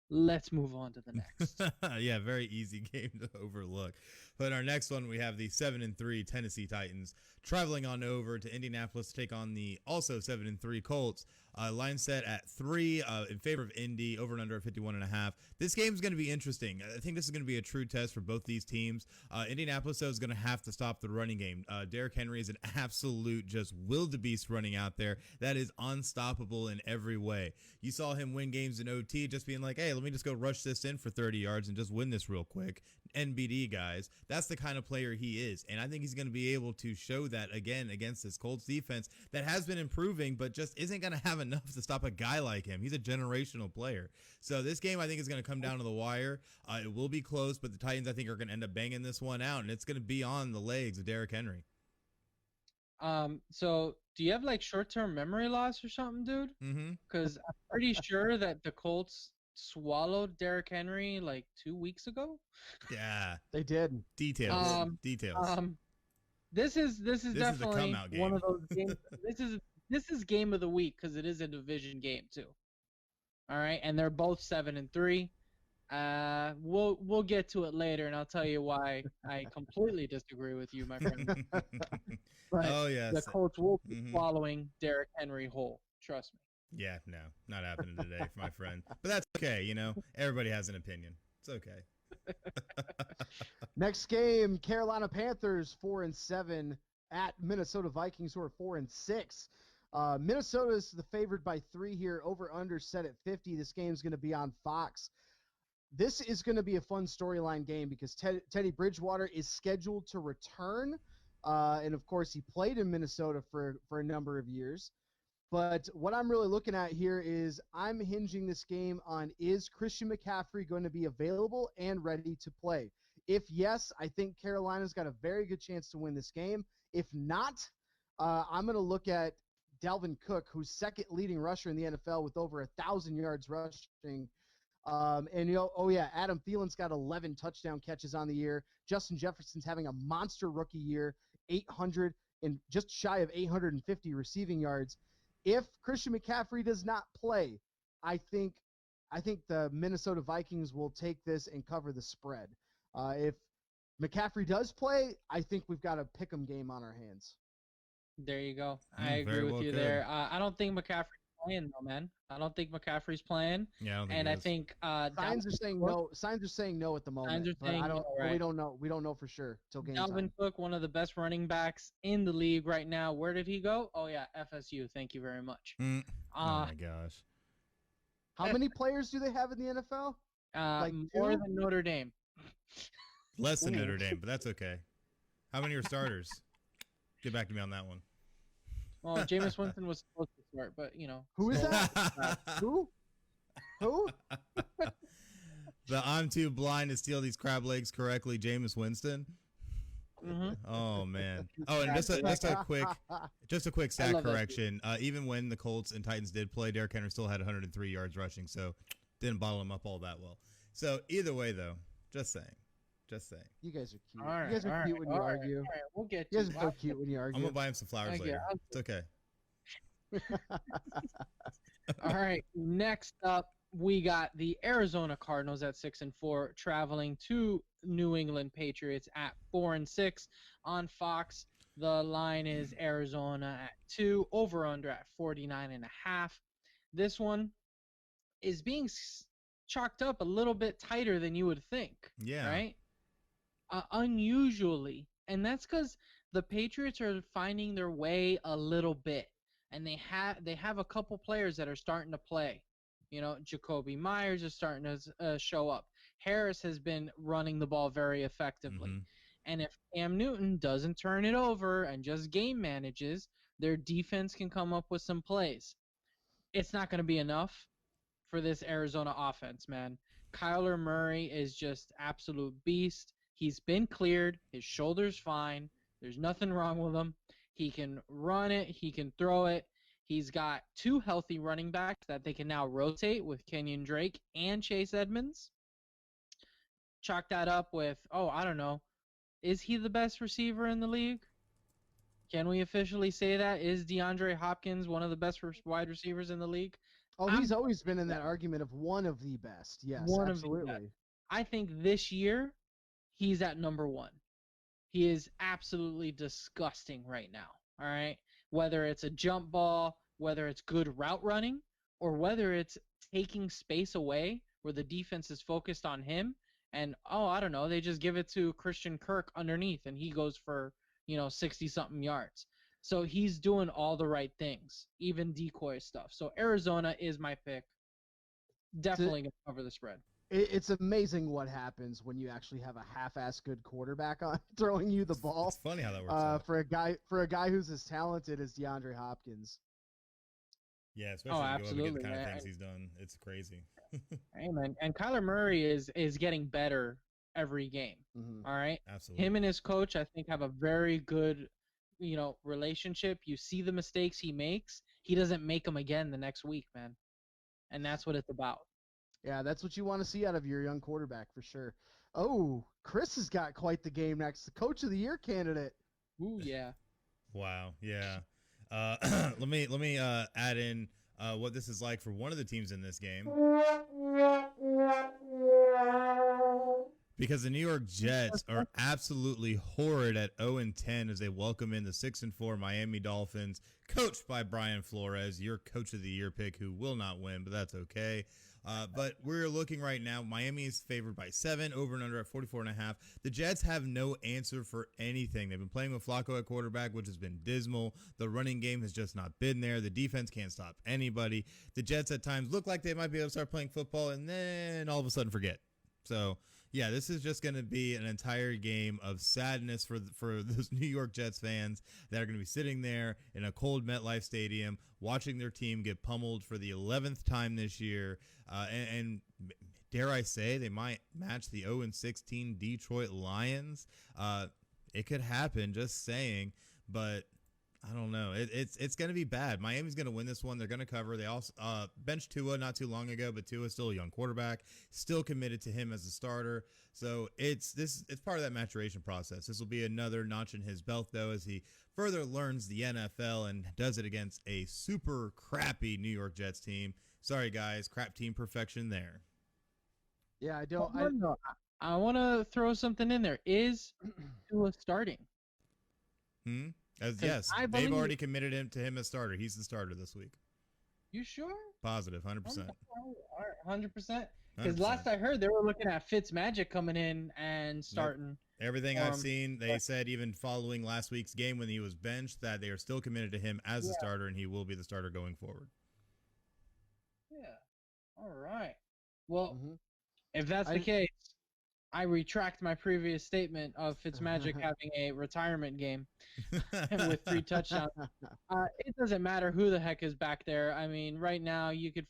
Speaker 5: Let's move on to the next.
Speaker 3: Yeah, very easy game to overlook. But our next one, we have the 7-3 Tennessee Titans traveling on over to Indianapolis to take on the also 7-3 Colts. Line set at 3 in favor of Indy, over and under at 51.5. This game is going to be interesting. I think this is going to be a true test for both these teams. Indianapolis, though, is going to have to stop the running game. Derrick Henry is an absolute just wildebeest running out there that is unstoppable in every way. You saw him win games in OT just being like, hey, let me just go rush this in for 30 yards and just win this real quick. NBD, guys. That's the kind of player he is. And I think he's going to be able to show that again against this Colts defense that has been improving, but just isn't going to have enough to stop a guy like him. He's a generational player. So this game, I think, is going to come down to the wire. It will be close, but the Titans, I think, are going to end up banging this one out, and it's going to be on the legs of Derrick Henry.
Speaker 5: So do you have like short-term memory loss or something, dude?
Speaker 3: Mm-hmm.
Speaker 5: Because I'm pretty sure that the Colts swallowed Derrick Henry like 2 weeks ago.
Speaker 3: Yeah,
Speaker 4: They did.
Speaker 3: details.
Speaker 5: This is definitely
Speaker 3: come-out game.
Speaker 5: one of those games. This is game of the week because it is a division game too. All right, and they're both 7-3. We'll get to it later, and I'll tell you why I completely disagree with you, my friend. But
Speaker 3: Oh yes,
Speaker 5: the Colts will be swallowing Derrick Henry whole. Trust me.
Speaker 3: Yeah, no, not happening today for my friend. But that's okay, you know. Everybody has an opinion. It's okay.
Speaker 4: Next game, Carolina Panthers 4-7 at Minnesota Vikings, who are 4-6. Minnesota is the favored by 3 here. Over under set at 50. This game is going to be on Fox. This is going to be a fun storyline game because Teddy Bridgewater is scheduled to return. And of course, he played in Minnesota for a number of years. But what I'm really looking at here is I'm hinging this game on, is Christian McCaffrey going to be available and ready to play? If yes, I think Carolina's got a very good chance to win this game. If not, I'm going to look at Dalvin Cook, who's second leading rusher in the NFL with over 1,000 yards rushing. Adam Thielen's got 11 touchdown catches on the year. Justin Jefferson's having a monster rookie year, 800 and just shy of 850 receiving yards. If Christian McCaffrey does not play, I think the Minnesota Vikings will take this and cover the spread. If McCaffrey does play, I think we've got a pick'em game on our hands.
Speaker 5: There you go. I agree with you there. I don't think McCaffrey's playing though, man. I don't think McCaffrey's playing.
Speaker 3: Yeah,
Speaker 5: I think
Speaker 4: signs are saying no. Signs are saying no at the moment. We don't know. We don't know for sure till game time.
Speaker 5: Dalvin Cook, one of the best running backs in the league right now. Where did he go? Oh yeah, FSU. Thank you very much.
Speaker 3: Oh my gosh.
Speaker 4: How many players do they have in the NFL?
Speaker 5: More than Notre Dame.
Speaker 3: Less than Notre Dame, but that's okay. How many are starters? Get back to me on that one.
Speaker 5: Well, Jameis Winston was supposed to start, but you know.
Speaker 4: Who is that? Who?
Speaker 3: The I'm too blind to steal these crab legs correctly, Jameis Winston.
Speaker 5: Mm-hmm.
Speaker 3: Oh man. Oh, and just a quick stat correction. Even when the Colts and Titans did play, Derrick Henry still had 103 yards rushing, so didn't bottle him up all that well. So either way, though, just saying.
Speaker 4: You guys are cute.
Speaker 5: All right,
Speaker 4: you guys are cute when you argue.
Speaker 5: All right, we'll get
Speaker 4: you guys are so cute when you argue.
Speaker 3: I'm gonna buy him some flowers later. It's okay.
Speaker 5: All right. Next up, we got the Arizona Cardinals at 6-4, traveling to New England Patriots at 4-6 on Fox. The line is Arizona at 2, over under at 49.5. This one is being chalked up a little bit tighter than you would think.
Speaker 3: Yeah.
Speaker 5: Right. Unusually, and that's because the Patriots are finding their way a little bit, and they have a couple players that are starting to play. You know, Jacoby Myers is starting to show up. Harris has been running the ball very effectively, and if Cam Newton doesn't turn it over and just game manages, their defense can come up with some plays. It's not going to be enough for this Arizona offense, man. Kyler Murray is just absolute beast. He's been cleared. His shoulder's fine. There's nothing wrong with him. He can run it. He can throw it. He's got 2 healthy running backs that they can now rotate with Kenyon Drake and Chase Edmonds. Chalk that up with, I don't know. Is he the best receiver in the league? Can we officially say that? Is DeAndre Hopkins one of the best wide receivers in the league?
Speaker 4: Oh, he's always been in that argument of one of the best. Yes, absolutely.
Speaker 5: I think this year he's at number 1. He is absolutely disgusting right now. All right. Whether it's a jump ball, whether it's good route running, or whether it's taking space away where the defense is focused on him and, I don't know, they just give it to Christian Kirk underneath and he goes for, 60-something yards. So he's doing all the right things, even decoy stuff. So Arizona is my pick. Definitely going to cover the spread.
Speaker 4: It's amazing what happens when you actually have a half-ass good quarterback on throwing you the ball.
Speaker 3: It's funny how that works out.
Speaker 4: For a guy who's as talented as DeAndre Hopkins.
Speaker 3: Yeah, especially to go up against the kind of things he's done. It's crazy.
Speaker 5: Hey, man. And Kyler Murray is getting better every game.
Speaker 4: Mm-hmm.
Speaker 5: All right?
Speaker 3: Absolutely.
Speaker 5: Him and his coach, I think, have a very good, relationship. You see the mistakes he makes. He doesn't make them again the next week, man. And that's what it's about.
Speaker 4: Yeah, that's what you want to see out of your young quarterback for sure. Oh, Chris has got quite the game next. The Coach of the Year candidate.
Speaker 5: Ooh, yeah.
Speaker 3: Wow. Yeah. Let me add in what this is like for one of the teams in this game. Because the New York Jets are absolutely horrid at 0-10 as they welcome in the 6-4 Miami Dolphins, coached by Brian Flores, your Coach of the Year pick, who will not win, but that's okay. But we're looking right now. Miami is favored by 7, over and under at 44.5. The Jets have no answer for anything. They've been playing with Flacco at quarterback, which has been dismal. The running game has just not been there. The defense can't stop anybody. The Jets at times look like they might be able to start playing football and then all of a sudden forget. So, yeah, this is just going to be an entire game of sadness for those New York Jets fans that are going to be sitting there in a cold MetLife Stadium watching their team get pummeled for the 11th time this year. And dare I say, they might match the 0-16 Detroit Lions. It could happen, just saying. But I don't know. It's going to be bad. Miami's going to win this one. They're going to cover. They also benched Tua not too long ago, but Tua's still a young quarterback, still committed to him as a starter. So it's part of that maturation process. This will be another notch in his belt, though, as he further learns the NFL and does it against a super crappy New York Jets team. Sorry, guys, crap team perfection there.
Speaker 4: Yeah,
Speaker 5: I want to throw something in there. Is Tua starting?
Speaker 3: Yes, they've already committed to him as starter. He's the starter this week.
Speaker 5: You sure?
Speaker 3: Positive, 100%.
Speaker 5: 100%? Because last I heard, they were looking at Fitzmagic coming in and starting.
Speaker 3: Nope. Everything I've seen, they said even following last week's game when he was benched that they are still committed to him as a starter, and he will be the starter going forward.
Speaker 5: Yeah. All right. Well, if that's the case, I retract my previous statement of Fitzmagic having a retirement game with 3 touchdowns. It doesn't matter who the heck is back there. I mean, right now you could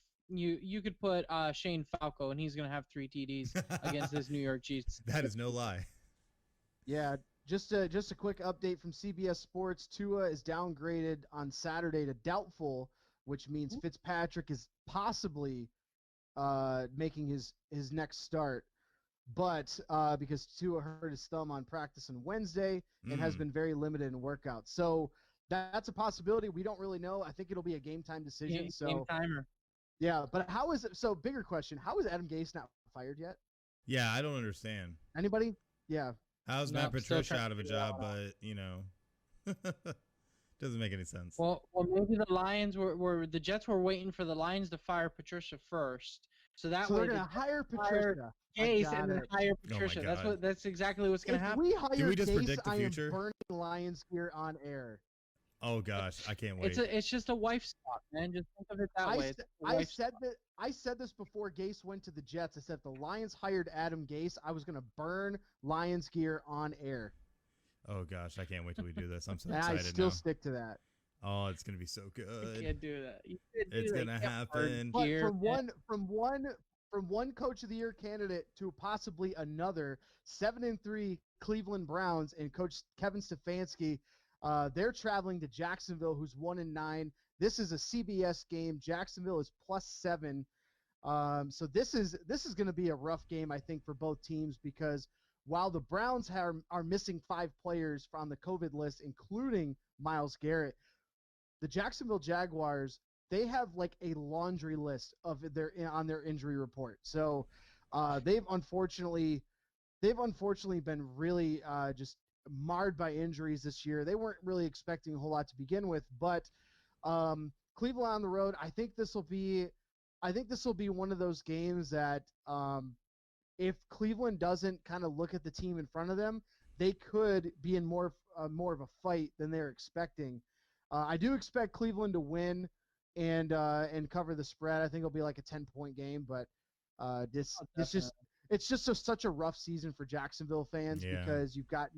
Speaker 5: put Shane Falco and he's gonna have 3 TDs against this New York Chiefs.
Speaker 3: That is no lie.
Speaker 4: Yeah, just a quick update from CBS Sports. Tua is downgraded on Saturday to doubtful, which means Fitzpatrick is possibly making his next start. But because Tua hurt his thumb on practice on Wednesday and has been very limited in workouts. So that's a possibility. We don't really know. I think it'll be a game time decision.
Speaker 5: Game timer.
Speaker 4: Yeah, but how is it? So bigger question, how is Adam Gase not fired yet?
Speaker 3: Yeah, I don't understand.
Speaker 4: Anybody? Yeah.
Speaker 3: How's Matt Patricia out of a job, but, doesn't make any sense.
Speaker 5: Well, maybe the Lions the Jets were waiting for the Lions to fire Patricia first. So
Speaker 4: they're going to hire Patricia.
Speaker 5: Gase and then hire Patricia. That's exactly what's going to happen.
Speaker 4: Do we just predict the future? I am burning Lions gear on air.
Speaker 3: Oh gosh, I can't wait.
Speaker 5: It's just a wife swap, man. Just think of it that way.
Speaker 4: I said this before Gase went to the Jets. I said if the Lions hired Adam Gase, I was going to burn Lions gear on air.
Speaker 3: Oh gosh, I can't wait till we do this. I'm so excited.
Speaker 4: I still stick to that.
Speaker 3: Oh, it's gonna be so good.
Speaker 5: You can't do that.
Speaker 3: It's gonna happen.
Speaker 4: But from one from one Coach of the Year candidate to possibly another. 7-3 Cleveland Browns and Coach Kevin Stefanski. They're traveling to Jacksonville, who's 1-9. This is a CBS game. Jacksonville is +7. So this is going to be a rough game, I think, for both teams, because while the Browns are missing 5 players from the COVID list, including Myles Garrett, the Jacksonville Jaguars, they have like a laundry list of on their injury report. So they've unfortunately been really just marred by injuries this year. They weren't really expecting a whole lot to begin with, but Cleveland on the road, I think this will be one of those games that if Cleveland doesn't kind of look at the team in front of them, they could be in more of a fight than they're expecting. I do expect Cleveland to win and cover the spread. I think it'll be like a 10-point game, but it's just such a rough season for Jacksonville fans because you've got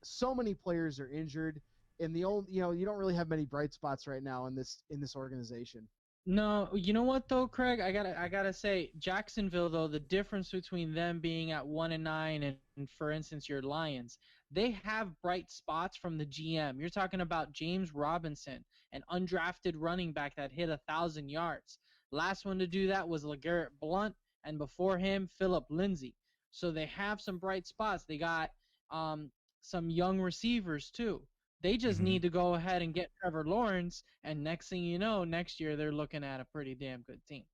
Speaker 4: so many players are injured, and you don't really have many bright spots right now in this organization.
Speaker 5: No, you know what though, Craig? I gotta say, Jacksonville though, the difference between them being at 1-9 and for instance your Lions, they have bright spots from the GM. You're talking about James Robinson, an undrafted running back that hit 1,000 yards. Last one to do that was LeGarrette Blount, and before him, Philip Lindsay. So they have some bright spots. They got some young receivers too. They just need to go ahead and get Trevor Lawrence, and next thing you know, next year they're looking at a pretty damn good team.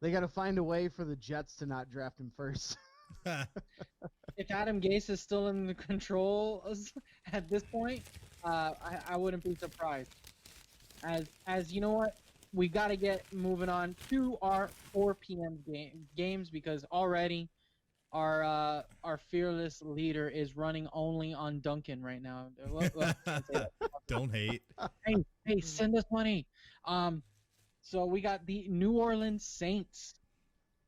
Speaker 4: They got to find a way for the Jets to not draft him first.
Speaker 5: If Adam Gase is still in the controls at this point, I wouldn't be surprised. As you know what, we got to get moving on to our 4 p.m. games because already our fearless leader is running only on Duncan right now.
Speaker 3: Don't hate.
Speaker 5: Hey, send us money. So we got the New Orleans Saints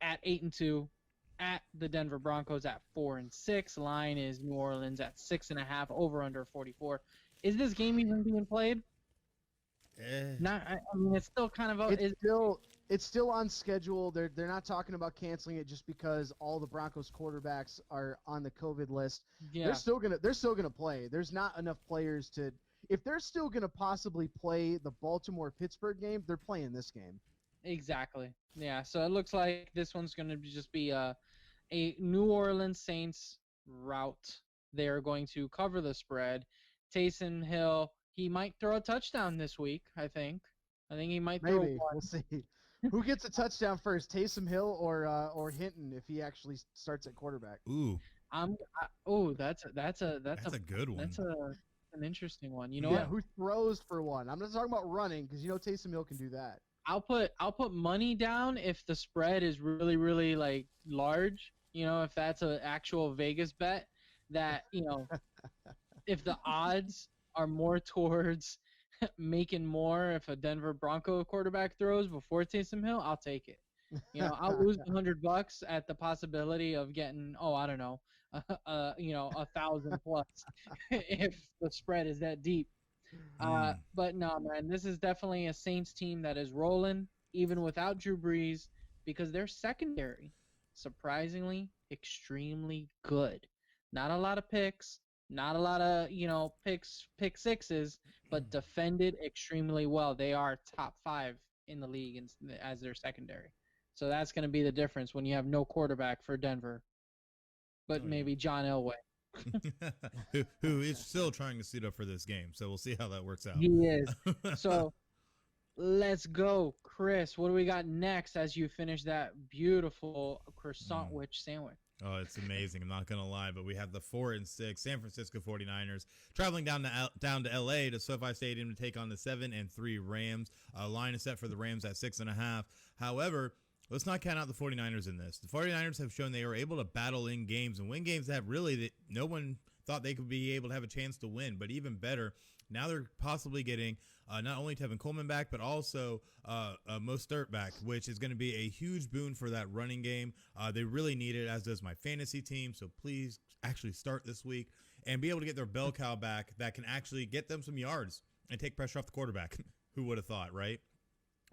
Speaker 5: at 8-2, at the Denver Broncos at 4-6. Line is New Orleans at 6.5. Over under 44. Is this game even being played? Not. I mean, it's still kind of.
Speaker 4: It's still on schedule. They're not talking about canceling it just because all the Broncos quarterbacks are on the COVID list.
Speaker 5: Yeah.
Speaker 4: They're still gonna play. There's not enough players to. If they're still gonna possibly play the Baltimore-Pittsburgh game, they're playing this game.
Speaker 5: Exactly. Yeah. So it looks like this one's gonna just be a New Orleans Saints route. They are going to cover the spread. Taysom Hill, he might throw a touchdown this week. I think he might throw one.
Speaker 4: We'll see. Who gets a touchdown first, Taysom Hill or Hinton if he actually starts at quarterback?
Speaker 3: Ooh.
Speaker 5: That's a
Speaker 3: good one.
Speaker 5: That's an interesting one. You know what?
Speaker 4: Who throws for one? I'm not talking about running because Taysom Hill can do that.
Speaker 5: I'll put money down if the spread is really really like large. If that's an actual Vegas bet that if the odds are more towards making more if a Denver Bronco quarterback throws before Taysom Hill, I'll take it. I'll lose $100 at the possibility of getting, I don't know, 1,000 plus if the spread is that deep. But no, man, this is definitely a Saints team that is rolling even without Drew Brees because their secondary, surprisingly, extremely good. Not a lot of picks. Not a lot of, pick sixes, but defended extremely well. They are top 5 in the league as their secondary. So that's going to be the difference when you have no quarterback for Denver, but maybe John Elway.
Speaker 3: who is still trying to suit up for this game. So we'll see how that works out.
Speaker 5: He is. So let's go. Chris, what do we got next as you finish that beautiful croissant sandwich?
Speaker 3: Oh, it's amazing. I'm not going to lie, but we have the 4-6 San Francisco 49ers traveling down to L.A. to SoFi Stadium to take on the 7-3 Rams. Line is set for the Rams at 6.5. However, let's not count out the 49ers in this. The 49ers have shown they are able to battle in games and win games that really no one thought they could be able to have a chance to win. But even better, now they're possibly getting not only Tevin Coleman back, but also Mostert back, which is going to be a huge boon for that running game. They really need it, as does my fantasy team. So please actually start this week and be able to get their bell cow back that can actually get them some yards and take pressure off the quarterback. Who would have thought, right?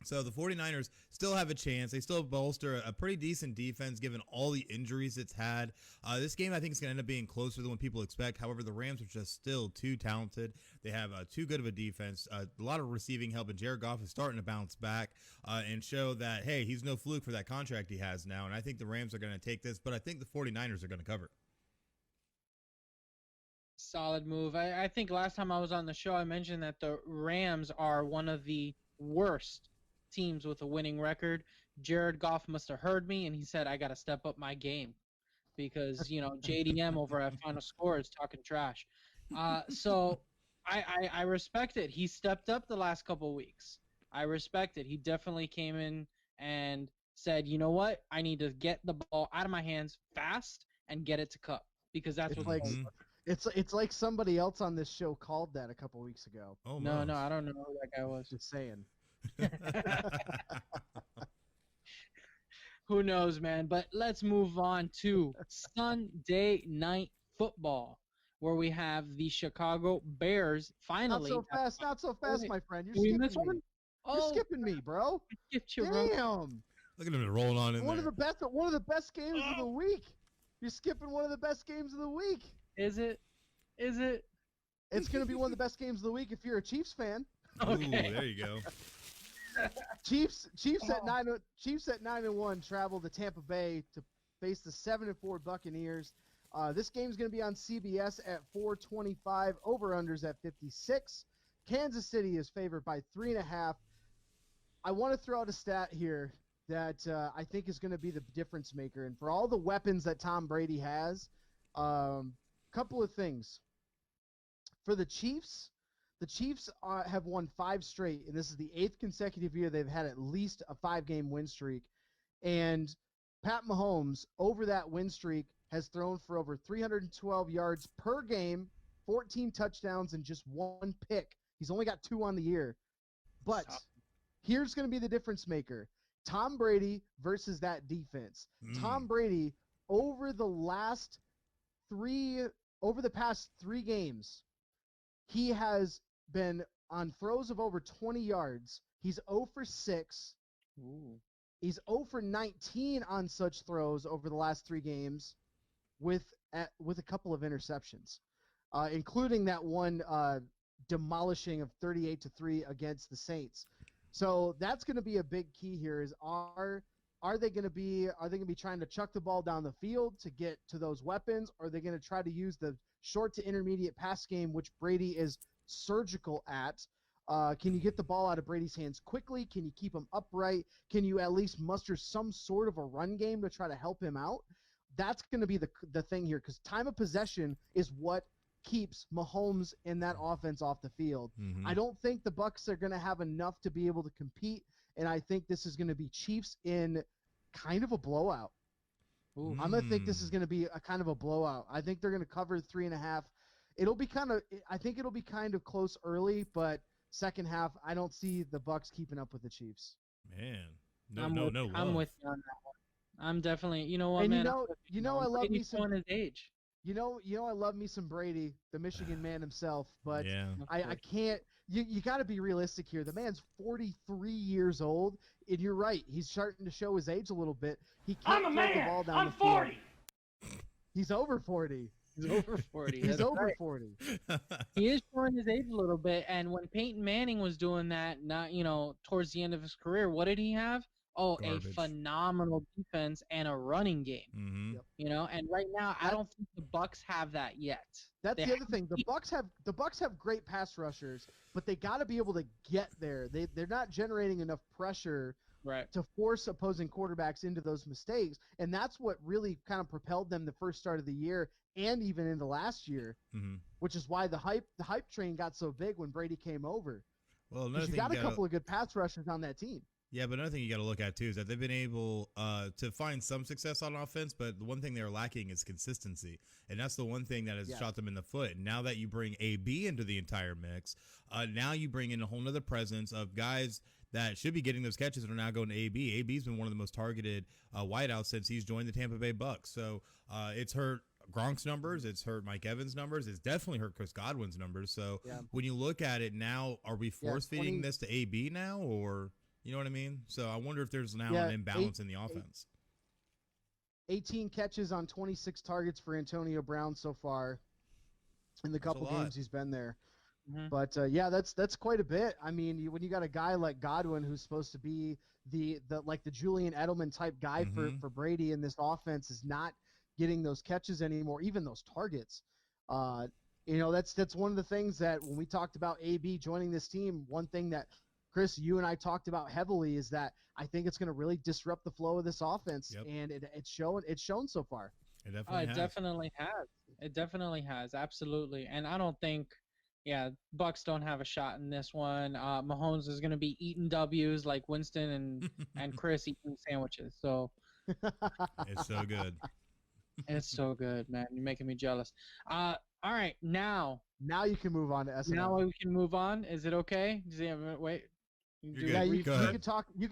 Speaker 3: So the 49ers still have a chance. They still bolster a pretty decent defense given all the injuries it's had. This game, I think, is going to end up being closer than what people expect. However, the Rams are just still too talented. They have too good of a defense, a lot of receiving help, and Jared Goff is starting to bounce back and show that, hey, he's no fluke for that contract he has now. And I think the Rams are going to take this, but I think the 49ers are going to cover.
Speaker 5: Solid move. I think last time I was on the show, I mentioned that the Rams are one of the worst teams with a winning record. Jared Goff must have heard me, and he said, I got to step up my game because, JDM over at Final Score is talking trash. So I respect it. He stepped up the last couple of weeks. I respect it. He definitely came in and said, you know what? I need to get the ball out of my hands fast and get it to Cup because that's what
Speaker 4: it's like somebody else on this show called that a couple weeks ago.
Speaker 3: Oh,
Speaker 5: no, I don't know who that guy was.
Speaker 4: Just saying.
Speaker 5: Who knows, man? But let's move on to Sunday Night Football, where we have the Chicago Bears finally.
Speaker 4: Not so fast, my friend. You're skipping me. You're skipping me, bro. Damn.
Speaker 3: Look at him rolling on in
Speaker 4: one
Speaker 3: there.
Speaker 4: One of the best games of the week. You're skipping one of the best games of the week.
Speaker 5: Is it?
Speaker 4: It's going to be one of the best games of the week if you're a Chiefs fan.
Speaker 5: Okay.
Speaker 3: Ooh, there you go.
Speaker 4: Chiefs at 9-1 travel to Tampa Bay to face the 7-4 Buccaneers. This game's going to be on CBS at 4:25. Over/unders at 56. Kansas City is favored by 3.5. I want to throw out a stat here that I think is going to be the difference maker. And for all the weapons that Tom Brady has, couple of things. For the Chiefs have won 5 straight, and this is the 8th consecutive year they've had at least a 5-game win streak. And Pat Mahomes, over that win streak, has thrown for over 312 yards per game, 14 touchdowns, and just 1 pick. He's only got 2 on the year. But here's going to be the difference maker. Tom Brady versus that defense. Tom Brady, over the past 3 games, he has been on throws of over 20 yards. He's 0 for 6.
Speaker 5: Ooh.
Speaker 4: He's 0 for 19 on such throws over the last 3 games with a couple of interceptions, including that one demolishing of 38-3 against the Saints. So that's going to be a big key here is are they going to be trying to chuck the ball down the field to get to those weapons? Or are they going to try to use the short to intermediate pass game, which Brady is surgical at? Can you get the ball out of Brady's hands quickly? Can you keep him upright? Can you at least muster some sort of a run game to try to help him out? That's going to be the thing here, because time of possession is what keeps Mahomes and that offense off the field. I don't think the Bucs are going to have enough to be able to compete, and I think this is going to be Chiefs in kind of a blowout. I'm going to think this is going to be a kind of a blowout. I think they're going to cover 3.5. I think it'll be kind of close early, but second half, I don't see the Bucs keeping up with the Chiefs.
Speaker 3: Man,
Speaker 5: I'm with you on that one. I'm definitely, you know what,
Speaker 4: and
Speaker 5: man?
Speaker 4: I love me some
Speaker 5: his age.
Speaker 4: I love me some Brady, the Michigan man himself, but
Speaker 3: yeah.
Speaker 4: I can't. You got to be realistic here. The man's 43 years old, and you're right. He's starting to show his age a little bit. He can't throw the ball down the field.
Speaker 1: 40.
Speaker 4: He's over 40.
Speaker 5: He's over 40.
Speaker 4: He's over 40.
Speaker 5: He is showing his age a little bit. And when Peyton Manning was doing that, towards the end of his career, what did he have? Oh,
Speaker 3: Garbage.
Speaker 5: A phenomenal defense and a running game. And right now, I don't think the Bucs have that yet.
Speaker 4: That's the other thing. The Bucs have great pass rushers, but they got to be able to get there. They're not generating enough pressure to force opposing quarterbacks into those mistakes, and that's what really kind of propelled them the first start of the year and even into last year, which is why the hype train got so big when Brady came over.
Speaker 3: Well, another
Speaker 4: you
Speaker 3: thing
Speaker 4: got a couple of good pass rushers on that team.
Speaker 3: Yeah, but another thing you got to look at, too, is that they've been able to find some success on offense, but the one thing they're lacking is consistency. And that's the one thing that has shot them in the foot. And now that you bring AB into the entire mix, now you bring in a whole nother presence of guys that should be getting those catches and are now going to AB. AB's been one of the most targeted wideouts since he's joined the Tampa Bay Bucs. So it's hurt Gronk's numbers. It's hurt Mike Evans' numbers. It's definitely hurt Chris Godwin's numbers. So when you look at it now, are we force-feeding this to AB now, or You know what I mean? So I wonder if there's now
Speaker 4: Yeah,
Speaker 3: an imbalance in the offense.
Speaker 4: 18 catches on 26 targets for Antonio Brown so far in the couple games he's been there.
Speaker 5: Mhm.
Speaker 4: But yeah, that's quite a bit. I mean, when you got a guy like Godwin who's supposed to be the like the Julian Edelman type guy for Brady in this offense is not getting those catches anymore, even those targets. That's one of the things that when we talked about AB joining this team, one thing that Chris, you and I talked about heavily is that I think it's going to really disrupt the flow of this offense, and it's shown so far.
Speaker 3: It definitely has.
Speaker 5: Definitely has. It definitely has. Absolutely. And I don't think, Bucks don't have a shot in this one. Mahomes is going to be eating W's like Winston and Chris eating sandwiches. So
Speaker 3: it's so good.
Speaker 5: It's so good, man. You're making me jealous. All right, now
Speaker 4: you can move on to SNL.
Speaker 5: Now we can move on. Is it okay? Wait.
Speaker 4: You could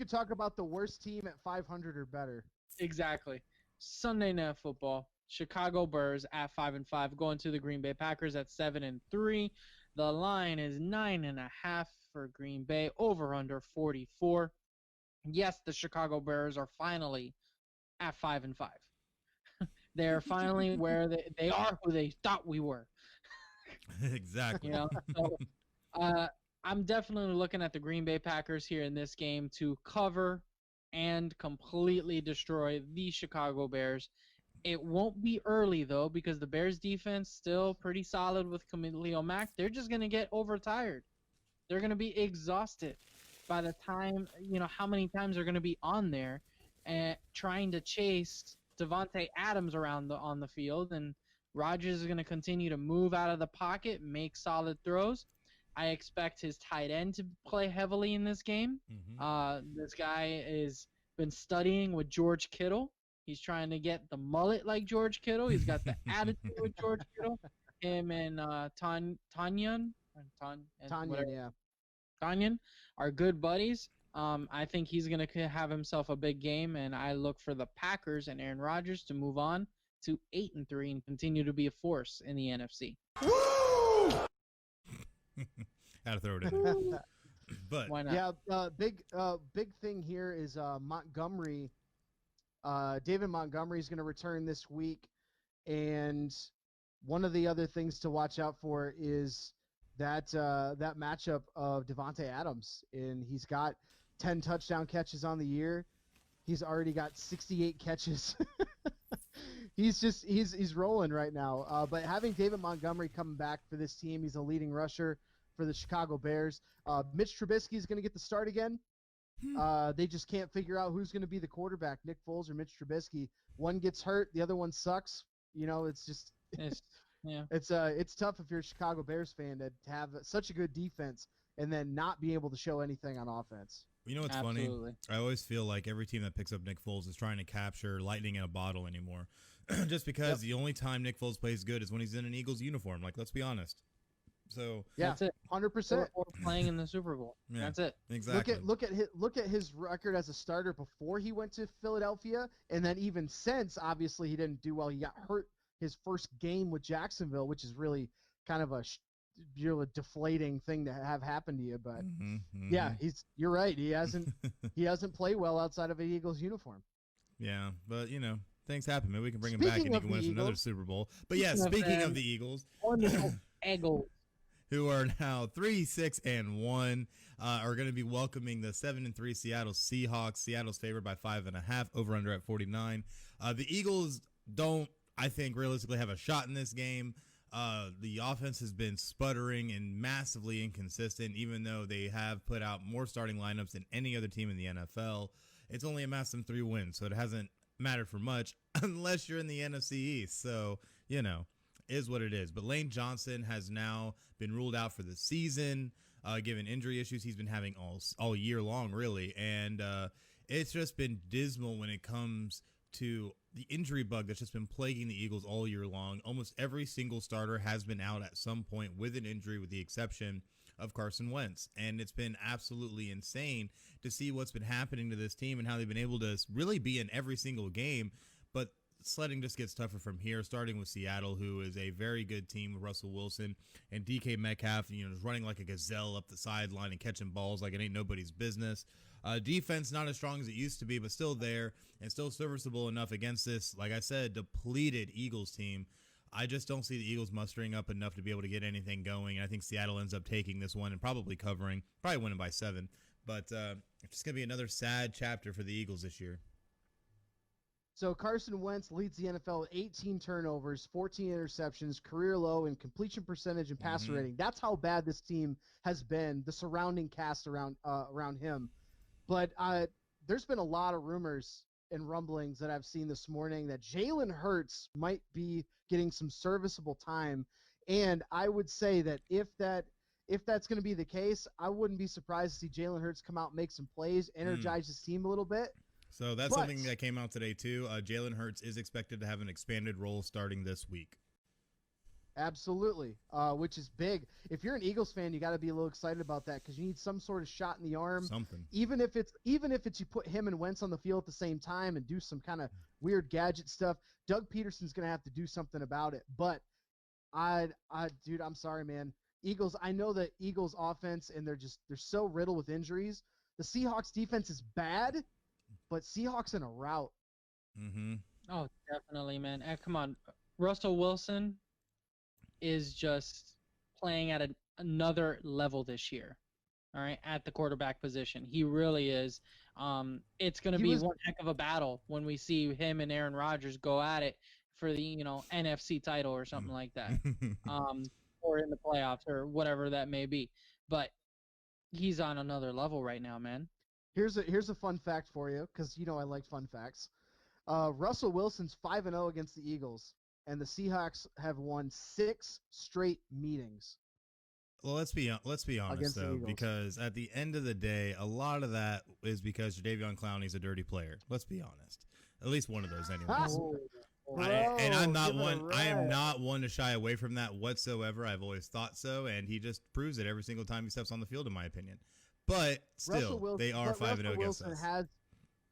Speaker 4: talk about the worst team at 500 or better.
Speaker 5: Exactly. Sunday Night Football. Chicago Bears at 5-5, going to the Green Bay Packers at 7-3. The line is 9.5 for Green Bay. Over under 44. Yes, the Chicago Bears are finally at 5-5. They're finally where they are who they thought we were.
Speaker 3: Exactly.
Speaker 5: So, I'm definitely looking at the Green Bay Packers here in this game to cover and completely destroy the Chicago Bears. It won't be early, though, because the Bears defense still pretty solid with Khalil Mack. They're just going to get overtired. They're going to be exhausted by the time, how many times they're going to be on there and trying to chase Devontae Adams around on the field. And Rodgers is going to continue to move out of the pocket, make solid throws. I expect his tight end to play heavily in this game. This guy has been studying with George Kittle. He's trying to get the mullet like George Kittle. He's got the attitude with George Kittle. Him and Tanyan are good buddies. I think he's going to have himself a big game, and I look for the Packers and Aaron Rodgers to move on to 8-3 and continue to be a force in the NFC.
Speaker 3: Woo! Had to throw it in. But
Speaker 5: why not?
Speaker 4: Yeah, big thing here is Montgomery. David Montgomery is going to return this week, and one of the other things to watch out for is that matchup of Devontae Adams, and he's got 10 touchdown catches on the year. He's already got 68 catches. He's rolling right now. But having David Montgomery coming back for this team, he's a leading rusher for the Chicago Bears. Mitch Trubisky is going to get the start again. They just can't figure out who's going to be the quarterback, Nick Foles or Mitch Trubisky. One gets hurt, the other one sucks. It's just it's tough if you're a Chicago Bears fan to have such a good defense and then not be able to show anything on offense.
Speaker 3: You know what's funny? I always feel like every team that picks up Nick Foles is trying to capture lightning in a bottle anymore. Just because the only time Nick Foles plays good is when he's in an Eagles uniform. Like, let's be honest. So
Speaker 5: that's it.
Speaker 4: 100%.
Speaker 5: Or playing in the Super Bowl. Yeah, that's it.
Speaker 3: Exactly.
Speaker 4: Look at his record as a starter before he went to Philadelphia, and then even since, obviously he didn't do well. He got hurt his first game with Jacksonville, which is really kind of a deflating thing to have happen to you. But yeah, you're right. He hasn't played well outside of an Eagles uniform.
Speaker 3: Yeah, but things happen. Maybe we can bring him back and he can win us another Super Bowl. But yeah, speaking of the Eagles, who are now 3-6-1, are going to be welcoming the 7-3 Seattle Seahawks. Seattle's favored by 5.5, over under at 49. The Eagles don't, I think, realistically have a shot in this game. The offense has been sputtering and massively inconsistent, even though they have put out more starting lineups than any other team in the NFL. It's only amassed them 3 wins, so it hasn't mattered for much unless you're in the NFC East. So, is what it is. But Lane Johnson has now been ruled out for the season, given injury issues he's been having all year long, really. And it's just been dismal when it comes to the injury bug that's just been plaguing the Eagles all year long. Almost every single starter has been out at some point with an injury, with the exception of Carson Wentz. And it's been absolutely insane to see what's been happening to this team and how they've been able to really be in every single game. But sledding just gets tougher from here, starting with Seattle, who is a very good team with Russell Wilson and DK Metcalf, is running like a gazelle up the sideline and catching balls like it ain't nobody's business. Defense not as strong as it used to be, but still there and still serviceable enough against this, like I said, depleted Eagles team. I just don't see the Eagles mustering up enough to be able to get anything going. I think Seattle ends up taking this one and probably winning by 7. But it's just going to be another sad chapter for the Eagles this year.
Speaker 4: So Carson Wentz leads the NFL with 18 turnovers, 14 interceptions, career low in completion percentage and passer rating. That's how bad this team has been, the surrounding cast around him. But there's been a lot of rumors and rumblings that I've seen this morning that Jalen Hurts might be getting some serviceable time. And I would say that if that's going to be the case, I wouldn't be surprised to see Jalen Hurts come out, make some plays, energize his team a little bit.
Speaker 3: So that's something that came out today, too. Jalen Hurts is expected to have an expanded role starting this week.
Speaker 4: Absolutely, which is big. If you're an Eagles fan, you got to be a little excited about that because you need some sort of shot in the arm.
Speaker 3: Something.
Speaker 4: Even if it's you put him and Wentz on the field at the same time and do some kind of weird gadget stuff, Doug Peterson's going to have to do something about it. But dude, I'm sorry, man. Eagles, I know the Eagles offense, and they're so riddled with injuries. The Seahawks defense is bad, but Seahawks in a rout.
Speaker 3: Mm-hmm.
Speaker 5: Oh, definitely, man. Come on. Russell Wilson is just playing at another level this year, all right, at the quarterback position. He really is. It's going to be one heck of a battle when we see him and Aaron Rodgers go at it for the, NFC title or something like that, or in the playoffs or whatever that may be. But he's on another level right now, man.
Speaker 4: Here's a fun fact for you, because I like fun facts. Russell Wilson's 5-0 against the Eagles, and the Seahawks have won 6 straight meetings.
Speaker 3: Well, let's be honest though, because at the end of the day, a lot of that is because Jadeveon Clowney's a dirty player. Let's be honest. At least one of those, anyways. I am not one to shy away from that whatsoever. I've always thought so, and he just proves it every single time he steps on the field, in my opinion. But still, they are 5-0 against us.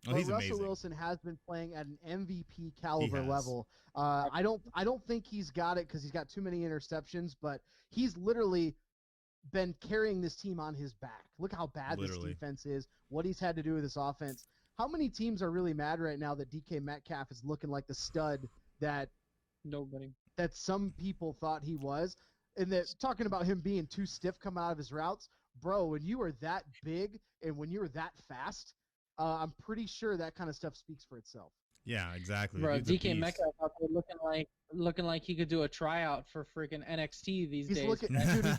Speaker 3: He's
Speaker 4: Russell
Speaker 3: amazing.
Speaker 4: Wilson has been playing at an MVP caliber level. I don't think he's got it because he's got too many interceptions, but he's literally been carrying this team on his back. Look how bad this defense is, what he's had to do with this offense. How many teams are really mad right now that DK Metcalf is looking like the stud that some people thought he was? And that talking about him being too stiff coming out of his routes. Bro, when you are that big and when you're that fast, I'm pretty sure that kind of stuff speaks for itself.
Speaker 3: Yeah, exactly.
Speaker 5: Bro, DK Metcalf out there looking like he could do a tryout for freaking NXT these days.
Speaker 4: He's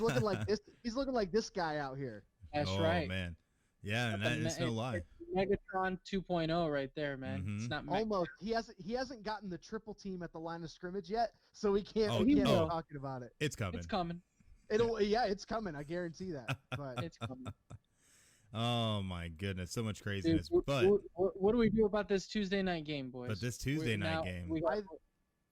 Speaker 4: looking like this. He's looking like this guy out here.
Speaker 5: That's right.
Speaker 3: Oh man, yeah, and it's no lie.
Speaker 5: It's Megatron 2.0 right there, man. Mm-hmm. It's not
Speaker 4: almost. He hasn't gotten the triple team at the line of scrimmage yet, so we can't be talking about it.
Speaker 3: It's coming.
Speaker 5: It's coming.
Speaker 4: It's coming. I guarantee that. But
Speaker 5: it's coming.
Speaker 3: Oh my goodness, so much craziness.
Speaker 5: Dude,
Speaker 3: but
Speaker 5: what do we do about this Tuesday night game, boys?
Speaker 3: But this Tuesday night game.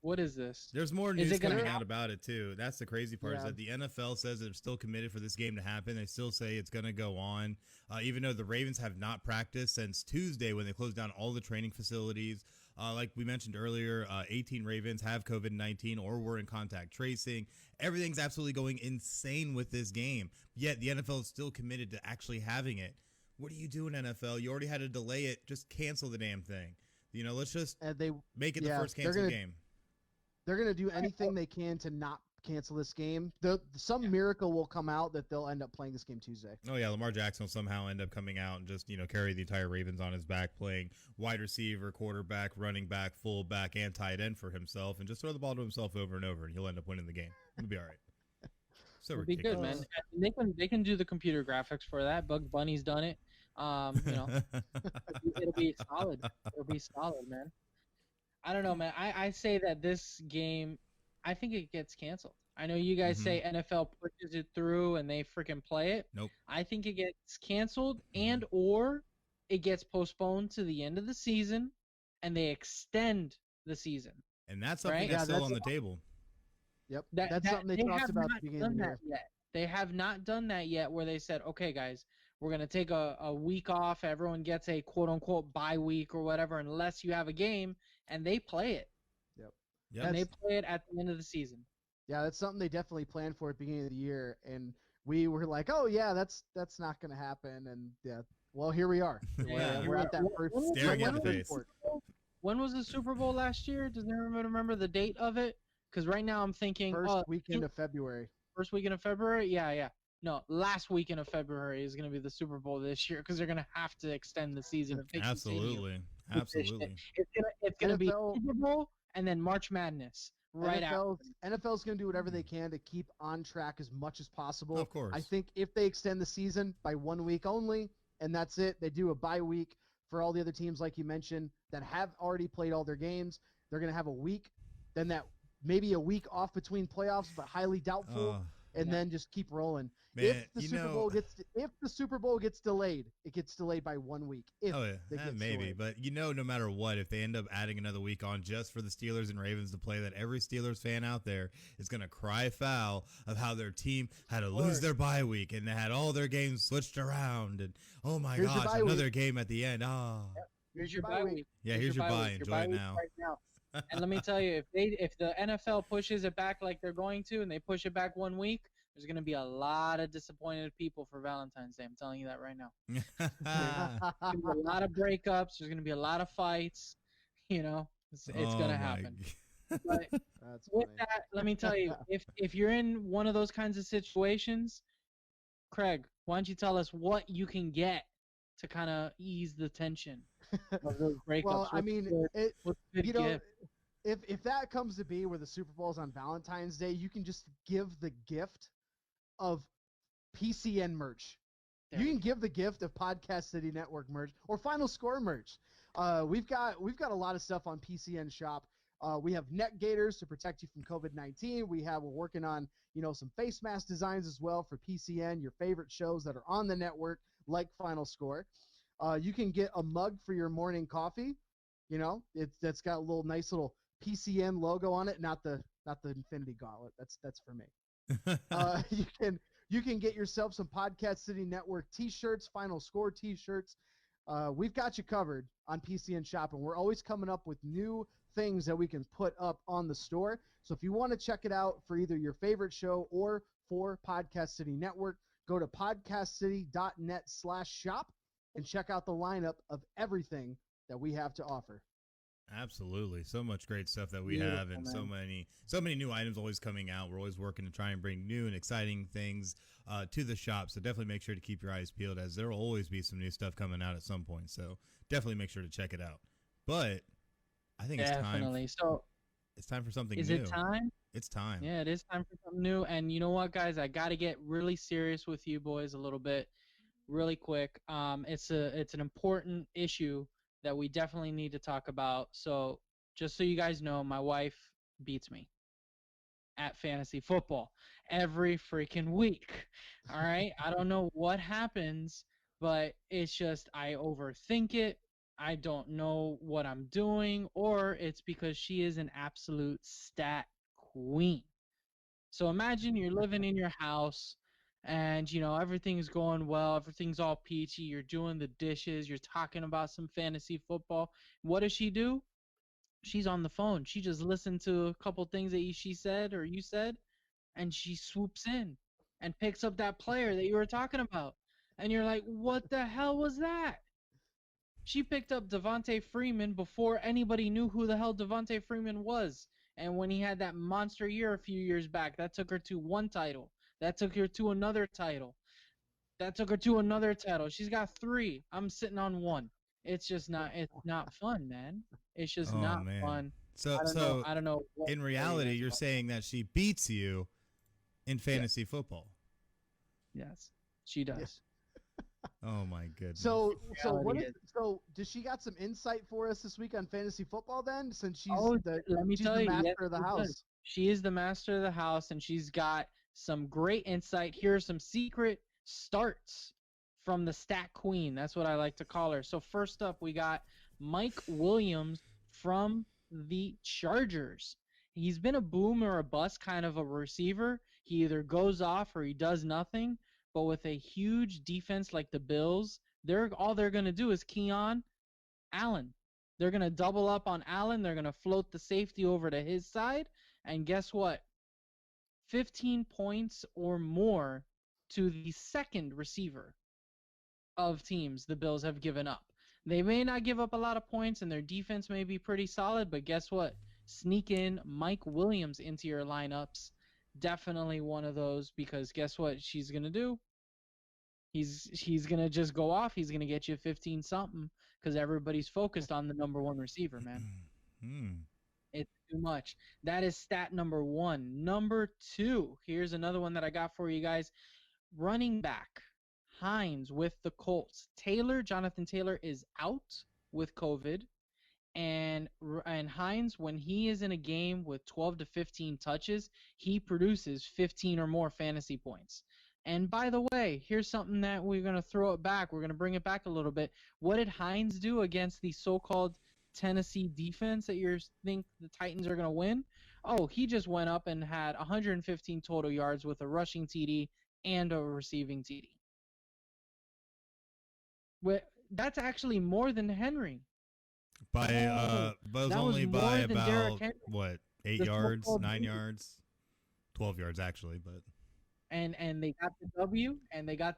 Speaker 5: What is this?
Speaker 3: There's more news coming out about it too. That's the crazy part is that the NFL says they're still committed for this game to happen. They still say it's going to go on, even though the Ravens have not practiced since Tuesday when they closed down all the training facilities. Like we mentioned earlier, 18 Ravens have COVID-19 or were in contact tracing. Everything's absolutely going insane with this game. Yet the NFL is still committed to actually having it. What are you doing, NFL? You already had to delay it. Just cancel the damn thing. Let's just make it the first canceled game.
Speaker 4: They're going to do anything they can to not cancel this game. Some miracle will come out that they'll end up playing this game Tuesday.
Speaker 3: Oh, yeah. Lamar Jackson will somehow end up coming out and just, carry the entire Ravens on his back, playing wide receiver, quarterback, running back, fullback, and tight end for himself, and just throw the ball to himself over and over, and he'll end up winning the game. It'll be all right. So
Speaker 5: It'll be good, man. They can do the computer graphics for that. Bugs Bunny's done it. It'll be solid. It'll be solid, man. I don't know, man. I say that this game, I think it gets canceled. I know you guys say NFL pushes it through and they freaking play it.
Speaker 3: Nope.
Speaker 5: I think it gets canceled and or it gets postponed to the end of the season and they extend the season.
Speaker 3: And that's something that's still on the table.
Speaker 4: Yep. That's something they talked about at the beginning of the year.
Speaker 5: They have not done that yet where they said, okay, guys, we're going to take a week off. Everyone gets a quote-unquote bye week or whatever unless you have a game, and they play it.
Speaker 3: Yep.
Speaker 5: And they play it at the end of the season.
Speaker 4: Yeah, that's something they definitely planned for at the beginning of the year, and we were like, oh yeah, that's not going to happen, and yeah, well here we are.
Speaker 3: Yeah.
Speaker 4: We're at that first
Speaker 3: Staring in the face.
Speaker 5: When was the Super Bowl last year? Does anyone remember the date of it? Because right now I'm thinking
Speaker 4: first weekend of February.
Speaker 5: First weekend of February? Yeah. No, last weekend of February is going to be the Super Bowl this year because they're going to have to extend the season.
Speaker 3: Absolutely.
Speaker 5: It's going to be Super Bowl and then March Madness right after.
Speaker 4: NFL's going to do whatever they can to keep on track as much as possible.
Speaker 3: Of course.
Speaker 4: I think if they extend the season by 1 week only, and that's it, they do a bye week for all the other teams, like you mentioned, that have already played all their games. They're going to have a week, then that maybe a week off between playoffs, but highly doubtful. And then just keep rolling.
Speaker 3: Man,
Speaker 4: if the Super Bowl gets delayed, it gets delayed by 1 week.
Speaker 3: Maybe, but no matter what, if they end up adding another week on just for the Steelers and Ravens to play, that every Steelers fan out there is gonna cry foul of how their team had to lose their bye week and they had all their games switched around, and oh my gosh, another game at the end.
Speaker 5: Here's your bye week.
Speaker 3: Yeah, here's your bye. Enjoy it now.
Speaker 5: Right now. And let me tell you, if the NFL pushes it back like they're going to, and they push it back 1 week, there's going to be a lot of disappointed people for Valentine's Day. I'm telling you that right now. There's going to be a lot of breakups. There's going to be a lot of fights. It's going to happen. But with that, let me tell you, if you're in one of those kinds of situations, Craig, why don't you tell us what you can get to kind of ease the tension of those breakups?
Speaker 4: Well, I mean, if that comes to be where the Super Bowl is on Valentine's Day, you can just give the gift of PCN merch. You can give the gift of Podcast City Network merch or Final Score merch. We've got a lot of stuff on PCN Shop. We have neck gaiters to protect you from COVID-19. We're working on some face mask designs as well for PCN, your favorite shows that are on the network, like Final Score. You can get a mug for your morning coffee. That's got a nice little PCN logo on it, not the Infinity Gauntlet. That's for me. You can get yourself some Podcast City Network T-shirts, Final Score T-shirts. We've got you covered on PCN Shop, and we're always coming up with new things that we can put up on the store. So if you want to check it out for either your favorite show or for Podcast City Network, go to podcastcity.net/shop and check out the lineup of everything that we have to offer.
Speaker 3: Absolutely. So much great stuff that we have, and so many new items always coming out. We're always working to try and bring new and exciting things to the shop. So definitely make sure to keep your eyes peeled, as there will always be some new stuff coming out at some point. So definitely make sure to check it out. But I think it's time.
Speaker 5: So
Speaker 3: it's time for something new.
Speaker 5: Is it time?
Speaker 3: It's time.
Speaker 5: Yeah, it is time for something new. And you know what, guys? I got to get really serious with you boys a little bit, really quick. It's an important issue that we definitely need to talk about. So just so you guys know, my wife beats me at fantasy football every freaking week. All right. I don't know what happens, but it's just, I overthink it. I don't know what I'm doing, or it's because she is an absolute stat queen. So imagine you're living in your house, and everything's going well, everything's all peachy, you're doing the dishes, you're talking about some fantasy football. What does she do? She's on the phone. She just listened to a couple things that she said or you said, and she swoops in and picks up that player that you were talking about, and you're like, what the hell was that? She picked up Devontae Freeman before anybody knew who the hell Devontae Freeman was, and when he had that monster year a few years back, that took her to one title. That took her to another title. That took her to another title. She's got 3. I'm sitting on 1. It's just not. It's not fun, man. It's just not fun.
Speaker 3: So
Speaker 5: I don't know.
Speaker 3: In reality, you're saying that she beats you in fantasy football.
Speaker 5: Yes, she does.
Speaker 4: Yes.
Speaker 3: Oh my goodness.
Speaker 4: So does she got some insight for us this week on fantasy football then? Since she's the master of the house.
Speaker 5: She is the master of the house, and she's got some great insight. Here are some secret starts from the stat queen. That's what I like to call her. So first up, we got Mike Williams from the Chargers. He's been a boom or a bust kind of a receiver. He either goes off or he does nothing. But with a huge defense like the Bills, all they're going to do is Keenan Allen. They're going to double up on Allen. They're going to float the safety over to his side. And guess what? 15 points or more to the second receiver of teams the Bills have given up. They may not give up a lot of points, and their defense may be pretty solid, but guess what? Sneak in Mike Williams into your lineups. Definitely one of those, because guess what she's going to do? He's going to just go off. He's going to get you 15-something because everybody's focused on the number one receiver, man. It's too much. That is stat number 1. Number 2, here's another one that I got for you guys. Running back Hines with the Colts. Jonathan Taylor is out with COVID. And Hines, when he is in a game with 12 to 15 touches, he produces 15 or more fantasy points. And by the way, here's something that we're going to throw it back. We're going to bring it back a little bit. What did Hines do against the so-called Tennessee defense that you think the Titans are going to win? Oh, he just went up and had 115 total yards with a rushing TD and a receiving TD. That's actually more than Henry.
Speaker 3: But it was only by about, 8 yards, 9 yards, 12 yards actually, but.
Speaker 5: And they got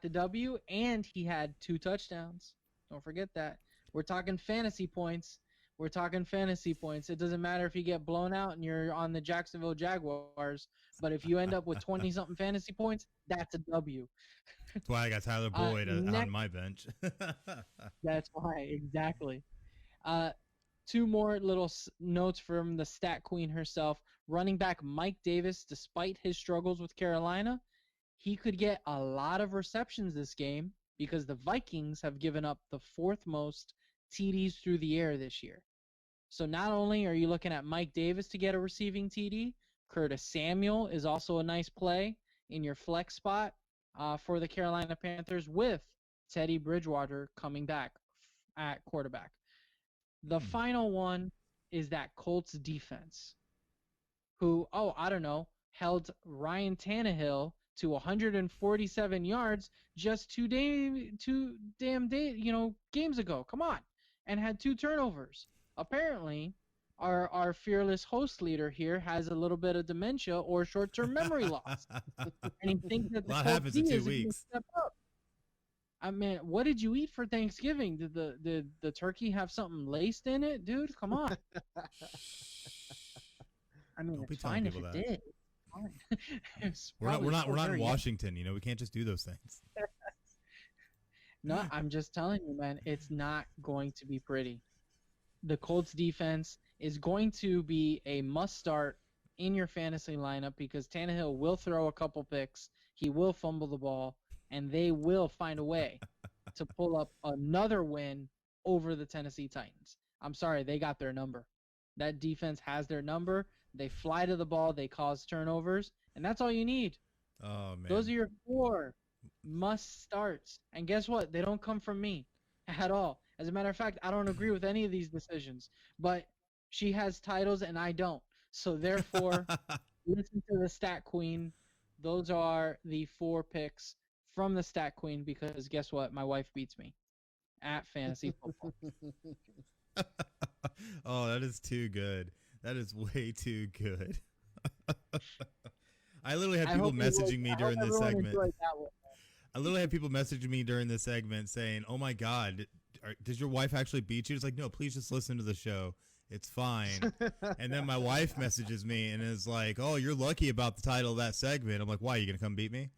Speaker 5: the W, and he had 2 touchdowns. Don't forget that. We're talking fantasy points. It doesn't matter if you get blown out and you're on the Jacksonville Jaguars, but if you end up with 20-something fantasy points, that's a W.
Speaker 3: That's why I got Tyler Boyd on my bench.
Speaker 5: That's why, exactly. 2 more little notes from the stat queen herself. Running back Mike Davis, despite his struggles with Carolina, he could get a lot of receptions this game because the Vikings have given up the 4th most TDs through the air this year. So not only are you looking at Mike Davis to get a receiving TD, Curtis Samuel is also a nice play in your flex spot for the Carolina Panthers with Teddy Bridgewater coming back at quarterback. The final one is that Colts defense, who, held Ryan Tannehill to 147 yards just 2 games ago. Come on. And had 2 turnovers. Apparently, our fearless host leader here has a little bit of dementia or short-term memory loss. And he thinks that the
Speaker 3: happens in 2 weeks.
Speaker 5: Step up. I mean, what did you eat for Thanksgiving? Did the turkey have something laced in it, dude? Come on. I mean, it's fine if it did.
Speaker 3: We're not in Washington, we can't just do those things.
Speaker 5: No, I'm just telling you, man, it's not going to be pretty. The Colts defense is going to be a must start in your fantasy lineup because Tannehill will throw a couple picks, he will fumble the ball, and they will find a way to pull up another win over the Tennessee Titans. I'm sorry, they got their number. That defense has their number. They fly to the ball, they cause turnovers, and that's all you need.
Speaker 3: Oh, man.
Speaker 5: Those are your 4 must starts. And guess what? They don't come from me at all. As a matter of fact, I don't agree with any of these decisions, but she has titles and I don't. So therefore, listen to the stat queen. Those are the 4 picks from the stat queen because guess what? My wife beats me at fantasy football.
Speaker 3: Oh, that is too good. That is way too good. I literally had people messaging me during this segment. I literally had people messaging me during this segment saying, "Oh my God, does your wife actually beat you?" It's like, no, please just listen to the show. It's fine. And then my wife messages me and is like, "Oh, you're lucky about the title of that segment." I'm like, "Why? You gonna come beat me?"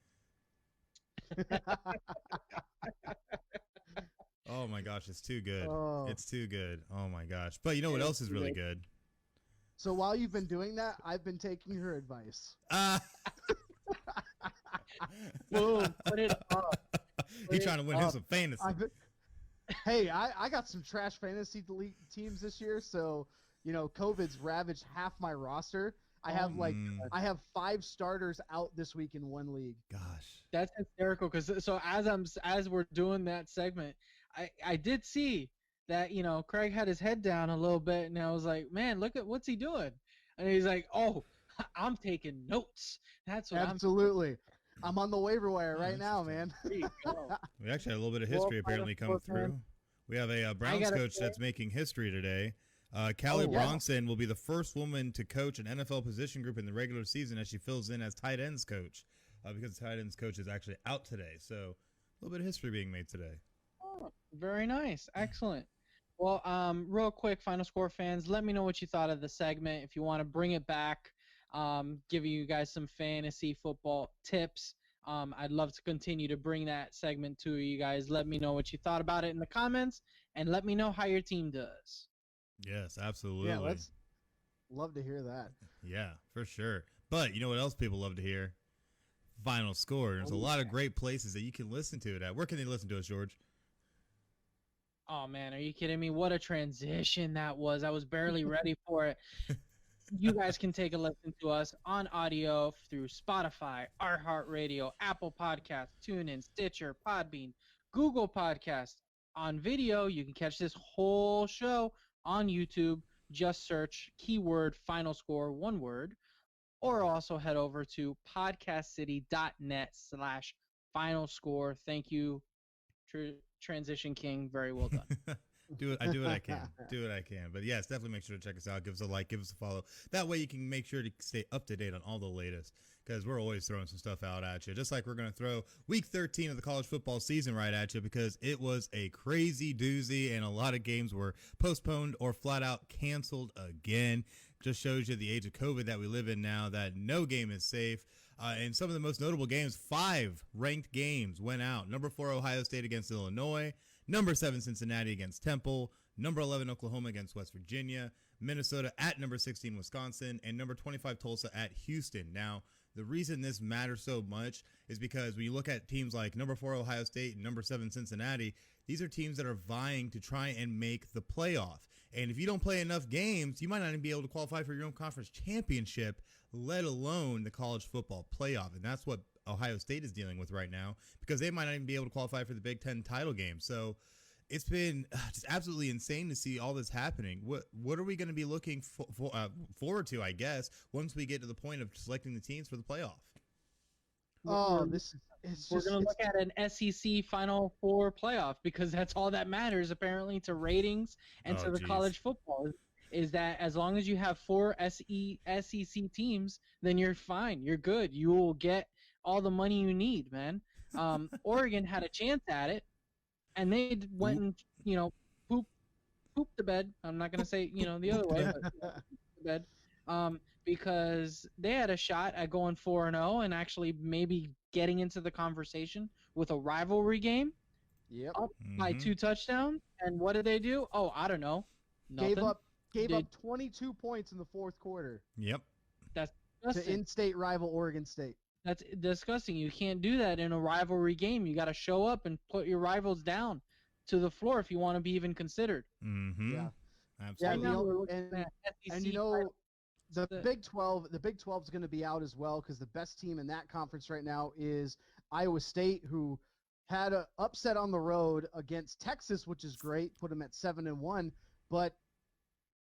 Speaker 3: Oh my gosh, it's too good.
Speaker 4: Oh.
Speaker 3: It's too good. Oh my gosh. But you know what else is really good?
Speaker 4: So while you've been doing that, I've been taking her advice.
Speaker 5: Boom, put it up.
Speaker 3: He's trying to win him some fantasy.
Speaker 4: Hey, I got some trash fantasy teams this year, so COVID's ravaged half my roster. I have 5 starters out this week in 1 league.
Speaker 3: Gosh,
Speaker 5: that's hysterical. Because as we're doing that segment, I did see that Craig had his head down a little bit, and I was like, man, look at what's he doing, and he's like, oh, I'm taking notes. That's what
Speaker 4: absolutely. I'm on the waiver wire right now, man.
Speaker 3: We actually had a little bit of history apparently come through. We have a Browns coach that's making history today. Callie
Speaker 4: Oh, yeah.
Speaker 3: Bronson will be the first woman to coach an NFL position group in the regular season as she fills in as tight ends coach because the tight ends coach is actually out today. So a little bit of history being made today.
Speaker 5: Oh, very nice. Excellent. Well, real quick, Final Score fans, let me know what you thought of the segment. If you want to bring it back, giving you guys some fantasy football tips, I'd love to continue to bring that segment to you guys. Let me know what you thought about it in the comments, and let me know how your team does.
Speaker 3: Yes, absolutely.
Speaker 4: Yeah, let's love to hear that.
Speaker 3: Yeah, for sure. But you know what else people love to hear? Final Score. There's a lot of great places that you can listen to it at. Where can they listen to us, George?
Speaker 5: Oh man, are you kidding me? What a transition that was. I was barely ready for it. You guys can take a listen to us on audio through Spotify, iHeartRadio, Apple Podcasts, TuneIn, Stitcher, Podbean, Google Podcasts. On video, you can catch this whole show on YouTube. Just search keyword Final Score, one word, or also head over to podcastcity.net/Final Score. Thank you, Transition King. Very well done.
Speaker 3: I do what I can. Do what I can. But yes, definitely make sure to check us out. Give us a like. Give us a follow. That way you can make sure to stay up to date on all the latest because we're always throwing some stuff out at you. Just like we're going to throw week 13 of the college football season right at you because it was a crazy doozy and a lot of games were postponed or flat out canceled again. Just shows you the age of COVID that we live in now, that no game is safe. And some of the most notable games, 5 ranked games went out. Number 4, Ohio State against Illinois. Number 7, Cincinnati against Temple. Number 11, Oklahoma against West Virginia. Minnesota at number 16, Wisconsin. And number 25, Tulsa at Houston. Now, the reason this matters so much is because when you look at teams like number 4, Ohio State, and number 7, Cincinnati, these are teams that are vying to try and make the playoff. And if you don't play enough games, you might not even be able to qualify for your own conference championship, let alone the college football playoff. And that's what Ohio State is dealing with right now because they might not even be able to qualify for the Big Ten title game. So it's been just absolutely insane to see all this happening. What are we going to be looking forward to, I guess, once we get to the point of selecting the teams for the playoff?
Speaker 4: Oh,
Speaker 5: We're going to look at an SEC Final Four playoff because that's all that matters, apparently, to ratings and to the college football. Is that as long as you have 4 SEC teams, then you're fine. You're good. You will get all the money you need, man. Oregon had a chance at it, and they went and, pooped the bed. I'm not going to say, the other way, but pooped the bed. Because they had a shot at going 4-0 and actually maybe getting into the conversation with a rivalry game.
Speaker 4: Yep.
Speaker 5: Up by 2 touchdowns. And what did they do? Oh, I don't know. Nothing.
Speaker 4: Gave up 22 points in the fourth quarter.
Speaker 3: Yep.
Speaker 5: That's
Speaker 4: to
Speaker 5: disgusting.
Speaker 4: in-state rival Oregon State.
Speaker 5: That's disgusting. You can't do that in a rivalry game. You got to show up and put your rivals down to the floor if you want to be even considered.
Speaker 3: Mm-hmm.
Speaker 4: Yeah.
Speaker 3: Absolutely.
Speaker 4: The Big 12 is going to be out as well because the best team in that conference right now is Iowa State, who had an upset on the road against Texas, which is great, put them at 7-1, but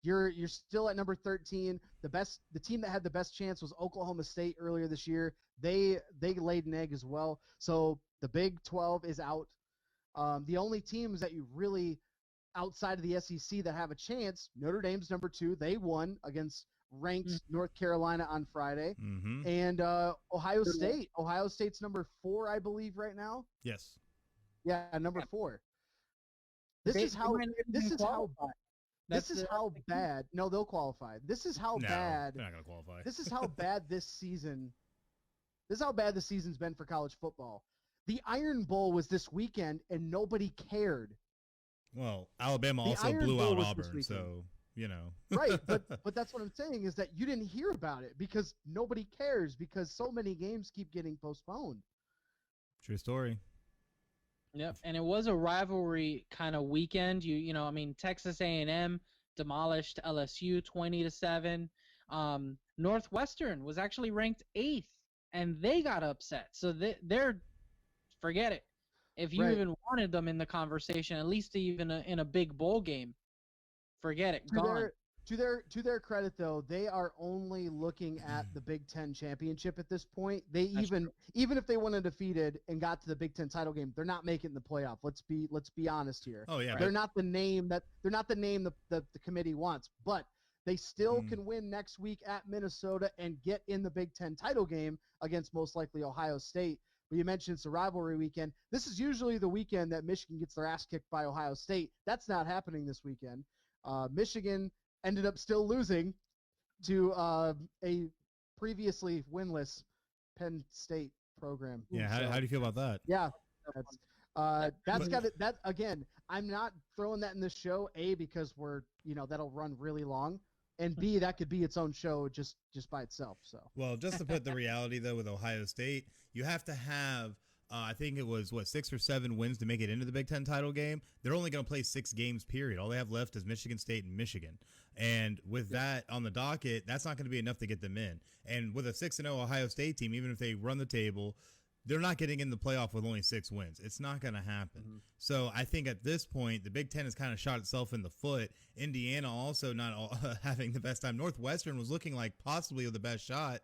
Speaker 4: you're still at number 13. The team that had the best chance was Oklahoma State earlier this year. They laid an egg as well. So the Big 12 is out. The only teams that you really outside of the SEC that have a chance, Notre Dame's number 2. They won against ranked North Carolina on Friday.
Speaker 3: Mm-hmm.
Speaker 4: And Ohio State. Ohio State's number 4, I believe, right now.
Speaker 3: Yes.
Speaker 4: Yeah, number 4. This is how bad. No, they'll qualify. This is how bad.
Speaker 3: They're not gonna qualify.
Speaker 4: This is how bad this season. This is how bad the season's been for college football. The Iron Bowl was this weekend, and nobody cared.
Speaker 3: Well, Alabama also blew out Auburn, so
Speaker 4: Right, but that's what I'm saying is that you didn't hear about it because nobody cares because so many games keep getting postponed.
Speaker 3: True story.
Speaker 5: Yep, and it was a rivalry kind of weekend. Texas A&M demolished LSU 20-7. Northwestern was actually ranked 8th, and they got upset. So they're forget it. If you even wanted them in the conversation, at least even in a big bowl game, forget it. Gone.
Speaker 4: To their credit, though, they are only looking at the Big Ten championship at this point. They even if they went undefeated and got to the Big Ten title game, they're not making the playoff. Let's be honest here.
Speaker 3: Oh yeah,
Speaker 4: they're not the name that the committee wants, but they still can win next week at Minnesota and get in the Big Ten title game against most likely Ohio State. But you mentioned it's a rivalry weekend. This is usually the weekend that Michigan gets their ass kicked by Ohio State. That's not happening this weekend. Michigan ended up still losing to a previously winless Penn State program.
Speaker 3: Yeah, how do you feel about that?
Speaker 4: Yeah, that's got it. That again, I'm not throwing that in this show. A, because that'll run really long, and B, that could be its own show just by itself. So
Speaker 3: well, just to put the reality though with Ohio State, you have to have. I think it was 6 or 7 wins to make it into the Big Ten title game. They're only going to play 6 games, period. All they have left is Michigan State and Michigan. And with that on the docket, that's not going to be enough to get them in. And with a 6-0 Ohio State team, even if they run the table, they're not getting in the playoff with only 6 wins. It's not going to happen. Mm-hmm. So I think at this point, the Big Ten has kind of shot itself in the foot. Indiana also not having the best time. Northwestern was looking like possibly the best shot.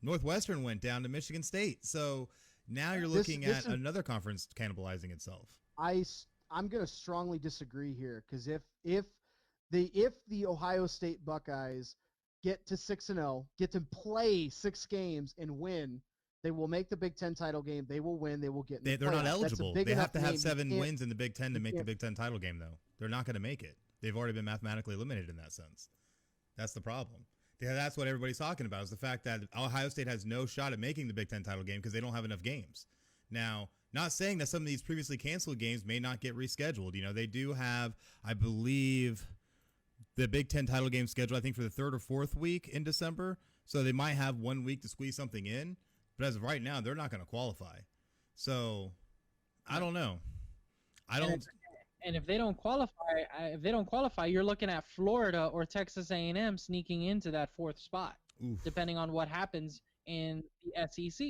Speaker 3: Northwestern went down to Michigan State. So now you're looking at another conference cannibalizing itself.
Speaker 4: I'm going to strongly disagree here, because if the Ohio State Buckeyes get to 6-0, get to play 6 games and win, they will make the Big Ten title game. They will win. They will get. They're
Speaker 3: not eligible. They have to have 7 wins in the Big Ten to make the Big Ten title game, though. They're not going to make it. They've already been mathematically eliminated in that sense. That's the problem. Yeah, that's what everybody's talking about, is the fact that Ohio State has no shot at making the Big Ten title game because they don't have enough games. Now, not saying that some of these previously canceled games may not get rescheduled. They do have, I believe, the Big Ten title game scheduled, I think, for the 3rd or 4th week in December. So they might have 1 week to squeeze something in. But as of right now, they're not going to qualify. So I don't know.
Speaker 5: And if they don't qualify, you're looking at Florida or Texas A&M sneaking into that 4th spot, depending on what happens in the SEC.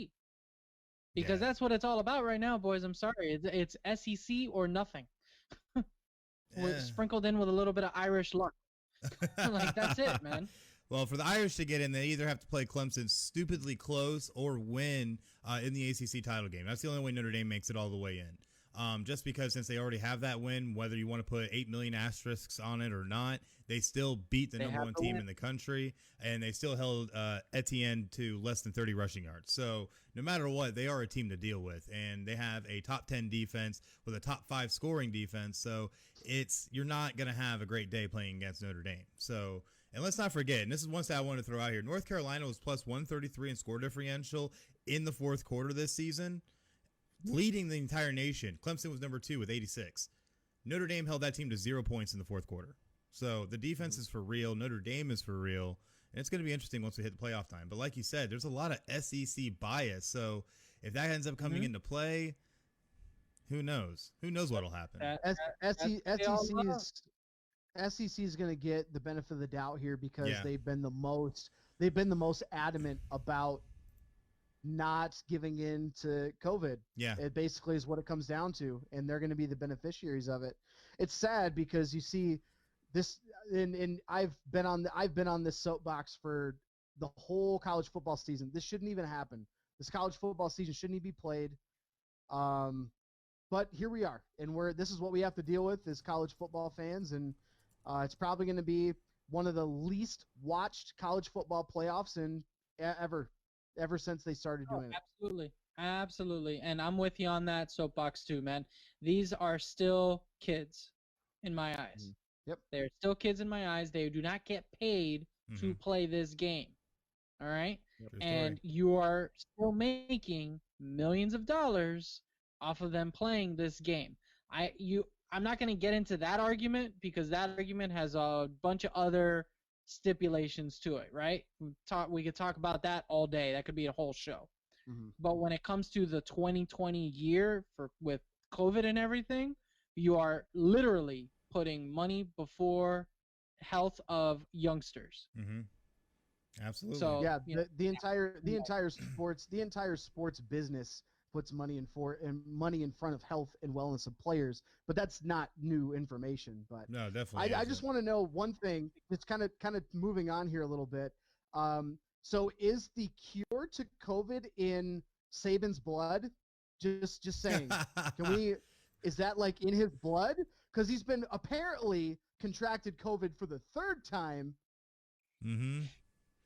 Speaker 5: Because that's what it's all about right now, boys. I'm sorry. It's SEC or nothing. We're sprinkled in with a little bit of Irish luck. That's it, man.
Speaker 3: Well, for the Irish to get in, they either have to play Clemson stupidly close or win in the ACC title game. That's the only way Notre Dame makes it all the way in. Just because since they already have that win, whether you want to put 8 million asterisks on it or not, they still beat the number 1 team in the country, and they still held Etienne to less than 30 rushing yards. So no matter what, they are a team to deal with, and they have a top 10 defense with a top 5 scoring defense. So you're not going to have a great day playing against Notre Dame. So, and let's not forget, and this is one stat I want to throw out here, North Carolina was plus 133 in score differential in the 4th quarter this season, leading the entire nation. Clemson was number 2 with 86. Notre Dame held that team to 0 points in the 4th quarter. So the defense is for real. Notre Dame is for real. And it's going to be interesting once we hit the playoff time. But like you said, there's a lot of SEC bias. So if that ends up coming into play, who knows? Who knows what will happen?
Speaker 4: SEC is going to get the benefit of the doubt here because they've been the most adamant about not giving in to COVID.
Speaker 3: Yeah.
Speaker 4: It basically is what it comes down to, and they're going to be the beneficiaries of it. It's sad because you see this, and I've been on this soapbox for the whole college football season. This shouldn't even happen. This college football season shouldn't even be played. But here we are, and this is what we have to deal with as college football fans, and it's probably going to be one of the least watched college football playoffs in ever since they started doing it.
Speaker 5: Absolutely. And I'm with you on that soapbox too, man. These are still kids in my eyes.
Speaker 4: Mm-hmm. Yep.
Speaker 5: They're still kids in my eyes. They do not get paid to play this game. All right?
Speaker 3: Yep.
Speaker 5: And you are still making millions of dollars off of them playing this game. I'm not going to get into that argument because that argument has a bunch of other stipulations to it, right? We could talk about that all day. That could be a whole show.
Speaker 4: Mm-hmm.
Speaker 5: But when it comes to the 2020 year with COVID and everything, you are literally putting money before health of youngsters.
Speaker 3: Mm-hmm. Absolutely.
Speaker 5: So
Speaker 4: yeah, the entire sports business puts money in front of health and wellness of players. But that's not new information. But
Speaker 3: No, definitely.
Speaker 4: I just want to know one thing. It's kind of moving on here a little bit. So is the cure to COVID in Saban's blood? Just saying. Is that like in his blood? Because he's been apparently contracted COVID for the third time.
Speaker 3: Mm-hmm.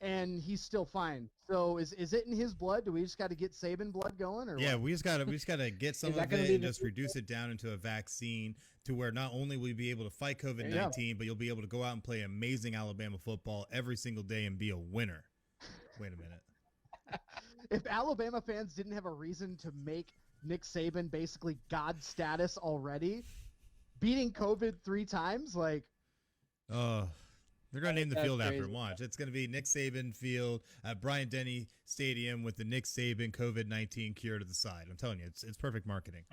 Speaker 4: And he's still fine. So is it in his blood? Do we just got to get Saban blood going, or
Speaker 3: yeah,
Speaker 4: what?
Speaker 3: we just gotta get some of it and just reduce it down into a vaccine to where not only will you be able to fight COVID-19, but you'll be able to go out and play amazing Alabama football every single day and be a winner. Wait a minute.
Speaker 4: If Alabama fans didn't have a reason to make Nick Saban basically God status already, beating COVID 3 times, like,
Speaker 3: they're going to name the field
Speaker 5: crazy.
Speaker 3: after him. Watch. It's going to be Nick Saban Field at Bryant-Denny Stadium with the Nick Saban COVID-19 cure to the side. I'm telling you, it's perfect marketing.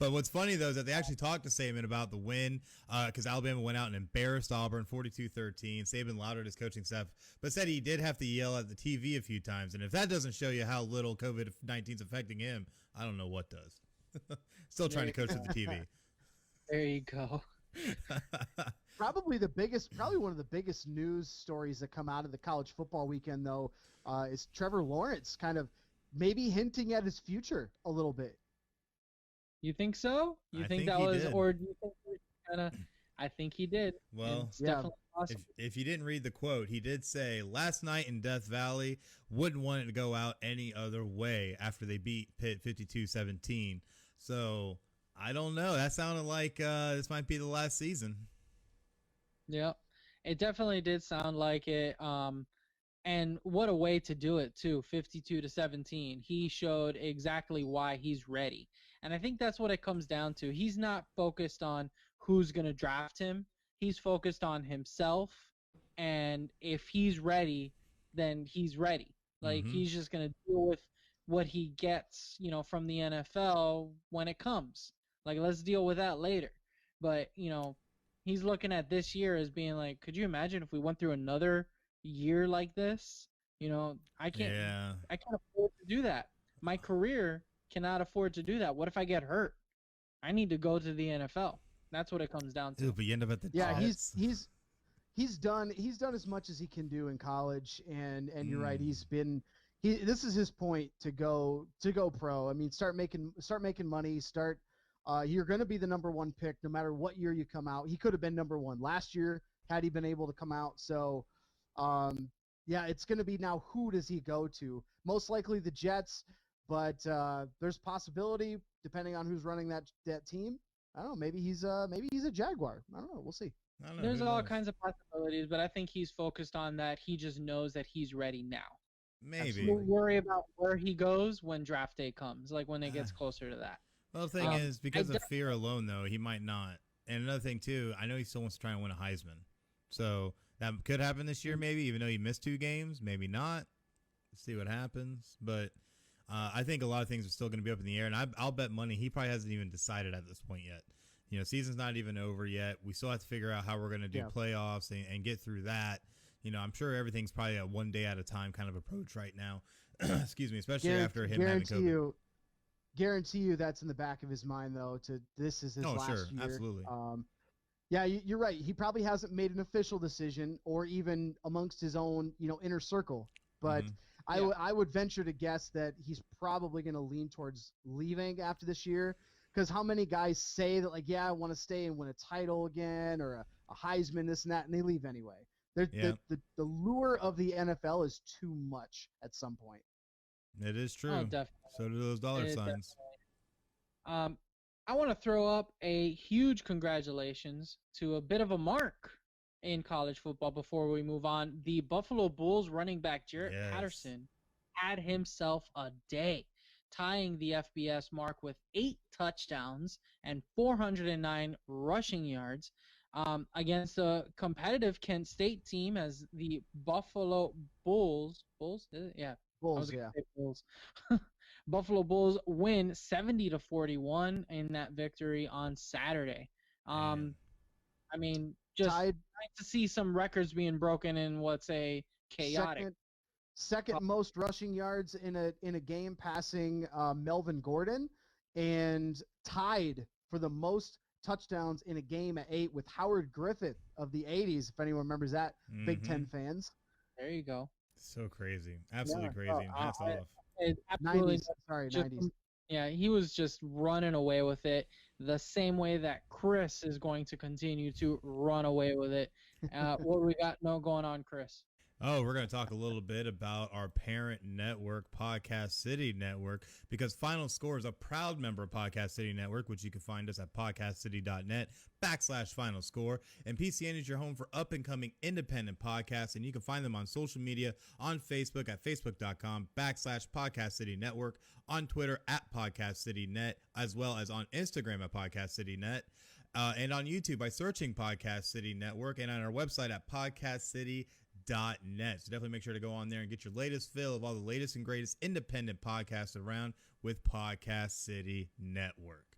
Speaker 3: But what's funny, though, is that they actually talked to Saban about the win because Alabama went out and embarrassed Auburn 42-13. Saban lauded his coaching staff, but said he did have to yell at the TV a few times. And if that doesn't show you how little COVID-19 is affecting him, I don't know what does. Still trying to coach with the TV.
Speaker 5: There you go.
Speaker 4: Probably one of the biggest news stories that come out of the college football weekend, though, is Trevor Lawrence kind of maybe hinting at his future a little bit.
Speaker 5: You think so? You
Speaker 3: I
Speaker 5: think
Speaker 3: think
Speaker 5: that
Speaker 3: he
Speaker 5: was,
Speaker 3: did.
Speaker 5: or do you think he was kind of? I think he did.
Speaker 3: Well,
Speaker 5: It's definitely possible.
Speaker 3: if you didn't read the quote, he did say last night in Death Valley, wouldn't want it to go out any other way after they beat Pitt 52-17. So I don't know. That sounded like this might be the last season.
Speaker 5: Yeah, it definitely did sound like it. And what a way to do it too, 52-17. He showed exactly why he's ready. And I think that's what it comes down to. He's not focused on who's going to draft him. He's focused on himself. And if he's ready, then he's ready. Like he's just going to deal with what he gets, from the NFL when it comes. Like, let's deal with that later. But, he's looking at this year as being like, could you imagine if we went through another year like this? I can't afford to do that. My career cannot afford to do that. What if I get hurt? I need to go to the NFL. That's what it comes down to.
Speaker 3: Dude, but you end up at the
Speaker 4: Jets.
Speaker 3: Jets.
Speaker 4: He's done as much as he can do in college, and you're right. This is his point to go pro. I mean, start making money. You're going to be the number 1 pick no matter what year you come out. He could have been number 1 last year had he been able to come out. So, it's going to be now who does he go to? Most likely the Jets, but there's possibility depending on who's running that team. I don't know. Maybe he's a Jaguar. I don't know. We'll see.
Speaker 5: There's all kinds of possibilities, but I think he's focused on that. He just knows that he's ready now.
Speaker 3: Maybe.
Speaker 5: We'll worry about where he goes when draft day comes, like when it gets closer to that.
Speaker 3: Well, the thing is, because of fear alone, though, he might not. And another thing, too, I know he still wants to try and win a Heisman. So that could happen this year, maybe, even though he missed 2 games. Maybe not. Let's see what happens. But I think a lot of things are still going to be up in the air. And I'll bet money he probably hasn't even decided at this point yet. Season's not even over yet. We still have to figure out how we're going to do playoffs and get through that. I'm sure everything's probably a one day at a time kind of approach right now. Excuse me, especially after him having COVID.
Speaker 4: Guarantee you that's in the back of his mind, though. This is his last year.
Speaker 3: Absolutely.
Speaker 4: You're right. He probably hasn't made an official decision or even amongst his own, inner circle. But I would venture to guess that he's probably going to lean towards leaving after this year. Because how many guys say that, like, I want to stay and win a title again or a Heisman, this and that, and they leave anyway. The lure of the NFL is too much at some point.
Speaker 3: It is true.
Speaker 5: Oh, definitely.
Speaker 3: So do those dollar signs.
Speaker 5: I want to throw up a huge congratulations to a bit of a mark in college football before we move on. The Buffalo Bulls running back Jarrett Patterson had himself a day, tying the FBS mark with 8 touchdowns and 409 rushing yards against a competitive Kent State team as the Buffalo Bulls. Bulls? Yeah.
Speaker 4: Bulls, yeah.
Speaker 5: Bulls. Buffalo Bulls win 70-41 in that victory on Saturday. I mean, just nice to see some records being broken in what's a chaotic.
Speaker 4: second most rushing yards in a game, passing Melvin Gordon, and tied for the most touchdowns in a game at 8 with Howard Griffith of the 80s, if anyone remembers that, Big Ten fans.
Speaker 5: There you go.
Speaker 3: So crazy. Absolutely
Speaker 4: Yeah.
Speaker 3: crazy. And hats off.
Speaker 5: Absolutely
Speaker 4: 90s. Sorry,
Speaker 5: just,
Speaker 4: 90s.
Speaker 5: Yeah, he was just running away with it the same way that Chris is going to continue to run away with it. What we got going on, Chris?
Speaker 3: Oh, we're going to talk a little bit about our parent network, Podcast City Network, because Final Score is a proud member of Podcast City Network, which you can find us at podcastcity.net/Final Score. And PCN is your home for up-and-coming independent podcasts, and you can find them on social media, on Facebook at facebook.com/Podcast City Network, on Twitter at Podcast City Net, as well as on Instagram at Podcast City Net, and on YouTube by searching Podcast City Network, and on our website at podcastcity.net. So definitely make sure to go on there and get your latest fill of all the latest and greatest independent podcasts around with Podcast City Network.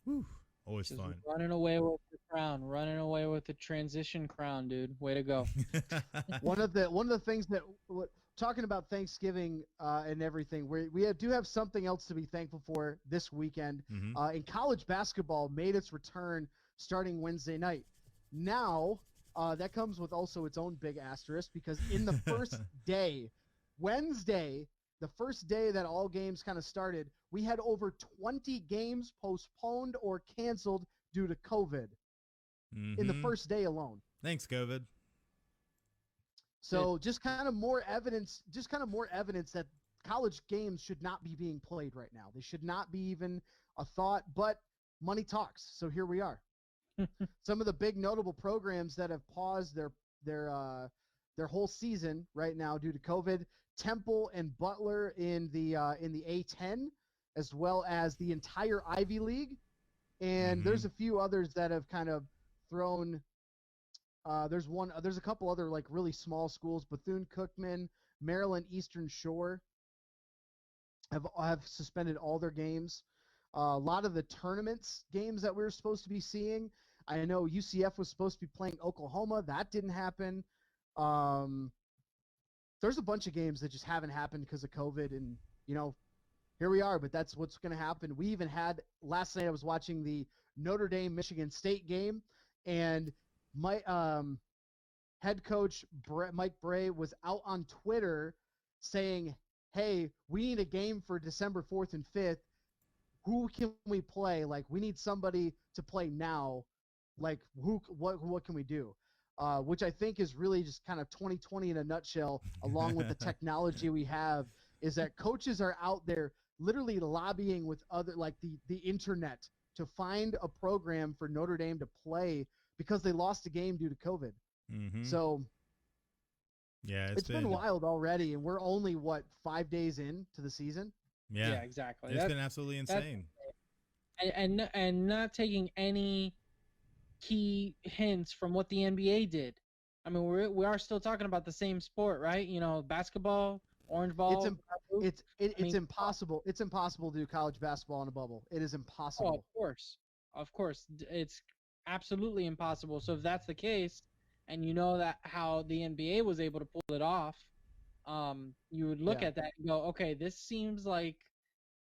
Speaker 3: Whew, always
Speaker 5: Just
Speaker 3: fun.
Speaker 5: running away with the crown, running away with the transition crown, dude. Way to go.
Speaker 4: One of the things that talking about Thanksgiving and everything, we do have something else to be thankful for this weekend. In college basketball made its return starting Wednesday night. Now that comes with also its own big asterisk, because in the first day, Wednesday, the first day that all games kind of started, we had over 20 games postponed or canceled due to COVID in the first day alone.
Speaker 3: Thanks, COVID.
Speaker 4: So just kind of more evidence that college games should not be being played right now. They should not be even a thought, but money talks. So here we are. Some of the big notable programs that have paused their whole season right now due to COVID: Temple and Butler in the A10, as well as the entire Ivy League, and there's a few others that have kind of thrown. There's a couple other like really small schools: Bethune-Cookman, Maryland Eastern Shore have suspended all their games. A lot of the tournaments games that we were supposed to be seeing. I know UCF was supposed to be playing Oklahoma. That didn't happen. There's a bunch of games that just haven't happened because of COVID, and here we are. But that's what's going to happen. We even had last night. I was watching the Notre Dame Michigan State game, and my head coach Mike Bray was out on Twitter saying, "Hey, we need a game for December 4th and 5th. Who can we play? Like, we need somebody to play now. Like, what can we do?" Which I think is really just kind of 2020 in a nutshell, along with the technology we have, is that coaches are out there literally lobbying with other, like the internet, to find a program for Notre Dame to play because they lost a game due to COVID. So
Speaker 3: yeah,
Speaker 4: it's been wild already, and we're only 5 days into the season.
Speaker 3: Yeah,
Speaker 5: exactly.
Speaker 3: It's been absolutely insane.
Speaker 5: And not taking any key hints from what the NBA did. I mean, we are still talking about the same sport, right? Basketball, orange ball.
Speaker 4: It's impossible. It's impossible to do college basketball in a bubble. It is impossible.
Speaker 5: Oh, of course, it's absolutely impossible. So if that's the case, and that how the NBA was able to pull it off, you would look at that and go, okay, this seems like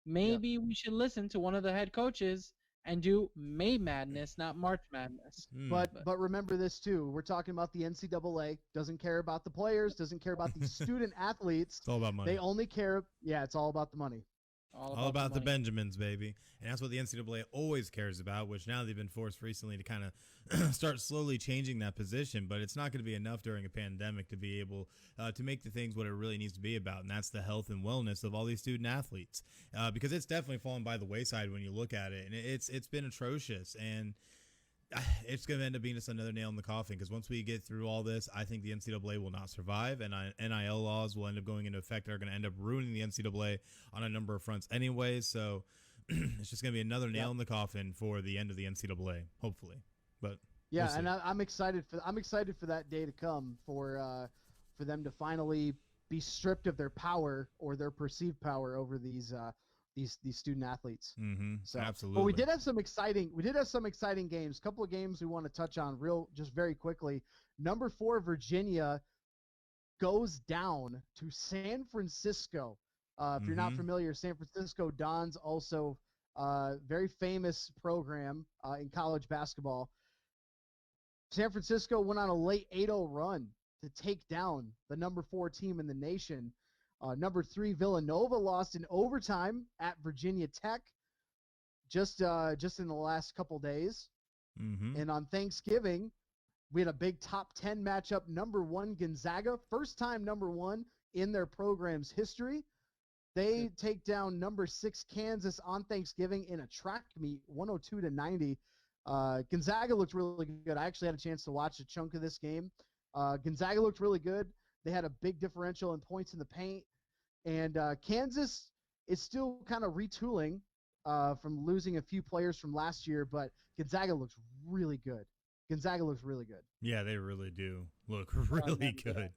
Speaker 5: maybe we should listen to one of the head coaches and do May Madness, not March Madness.
Speaker 4: But remember this too. We're talking about the NCAA. Doesn't care about the players. Doesn't care about the student athletes.
Speaker 3: It's all about money.
Speaker 4: They only care. Yeah, it's all about the money.
Speaker 3: All about the Benjamins, baby. And that's what the NCAA always cares about, which now they've been forced recently to kind of start slowly changing that position. But it's not going to be enough during a pandemic to be able to make the things what it really needs to be about, and that's the health and wellness of all these student athletes. Because it's definitely fallen by the wayside when you look at it, and it's been atrocious. And it's going to end up being just another nail in the coffin, because once we get through all this, I think the NCAA will not survive, and NIL laws will end up going into effect that are going to end up ruining the NCAA on a number of fronts anyway. So it's just going to be another nail in the coffin for the end of the NCAA, hopefully. But
Speaker 4: yeah,
Speaker 3: we'll
Speaker 4: and I'm excited for that day to come, for them to finally be stripped of their power, or their perceived power, over these student athletes. So,
Speaker 3: absolutely.
Speaker 4: But we did have some exciting games. A couple of games we want to touch on just very quickly. Number 4 Virginia goes down to San Francisco. If you're not familiar, San Francisco Dons, also very famous program in college basketball. San Francisco went on a late 8-0 run to take down the number 4 team in the nation. Number 3 Villanova lost in overtime at Virginia Tech just in the last couple days. And on Thanksgiving, we had a big top 10 matchup. Number 1 Gonzaga, first time number 1 in their program's history. They take down number 6 Kansas on Thanksgiving in a track meet, 102-90. Gonzaga looked really good. I actually had a chance to watch a chunk of this game. Gonzaga looked really good. They had a big differential in points in the paint. And Kansas is still kind of retooling from losing a few players from last year, but Gonzaga looks really good. Gonzaga looks really good.
Speaker 3: Yeah, they really do look really good.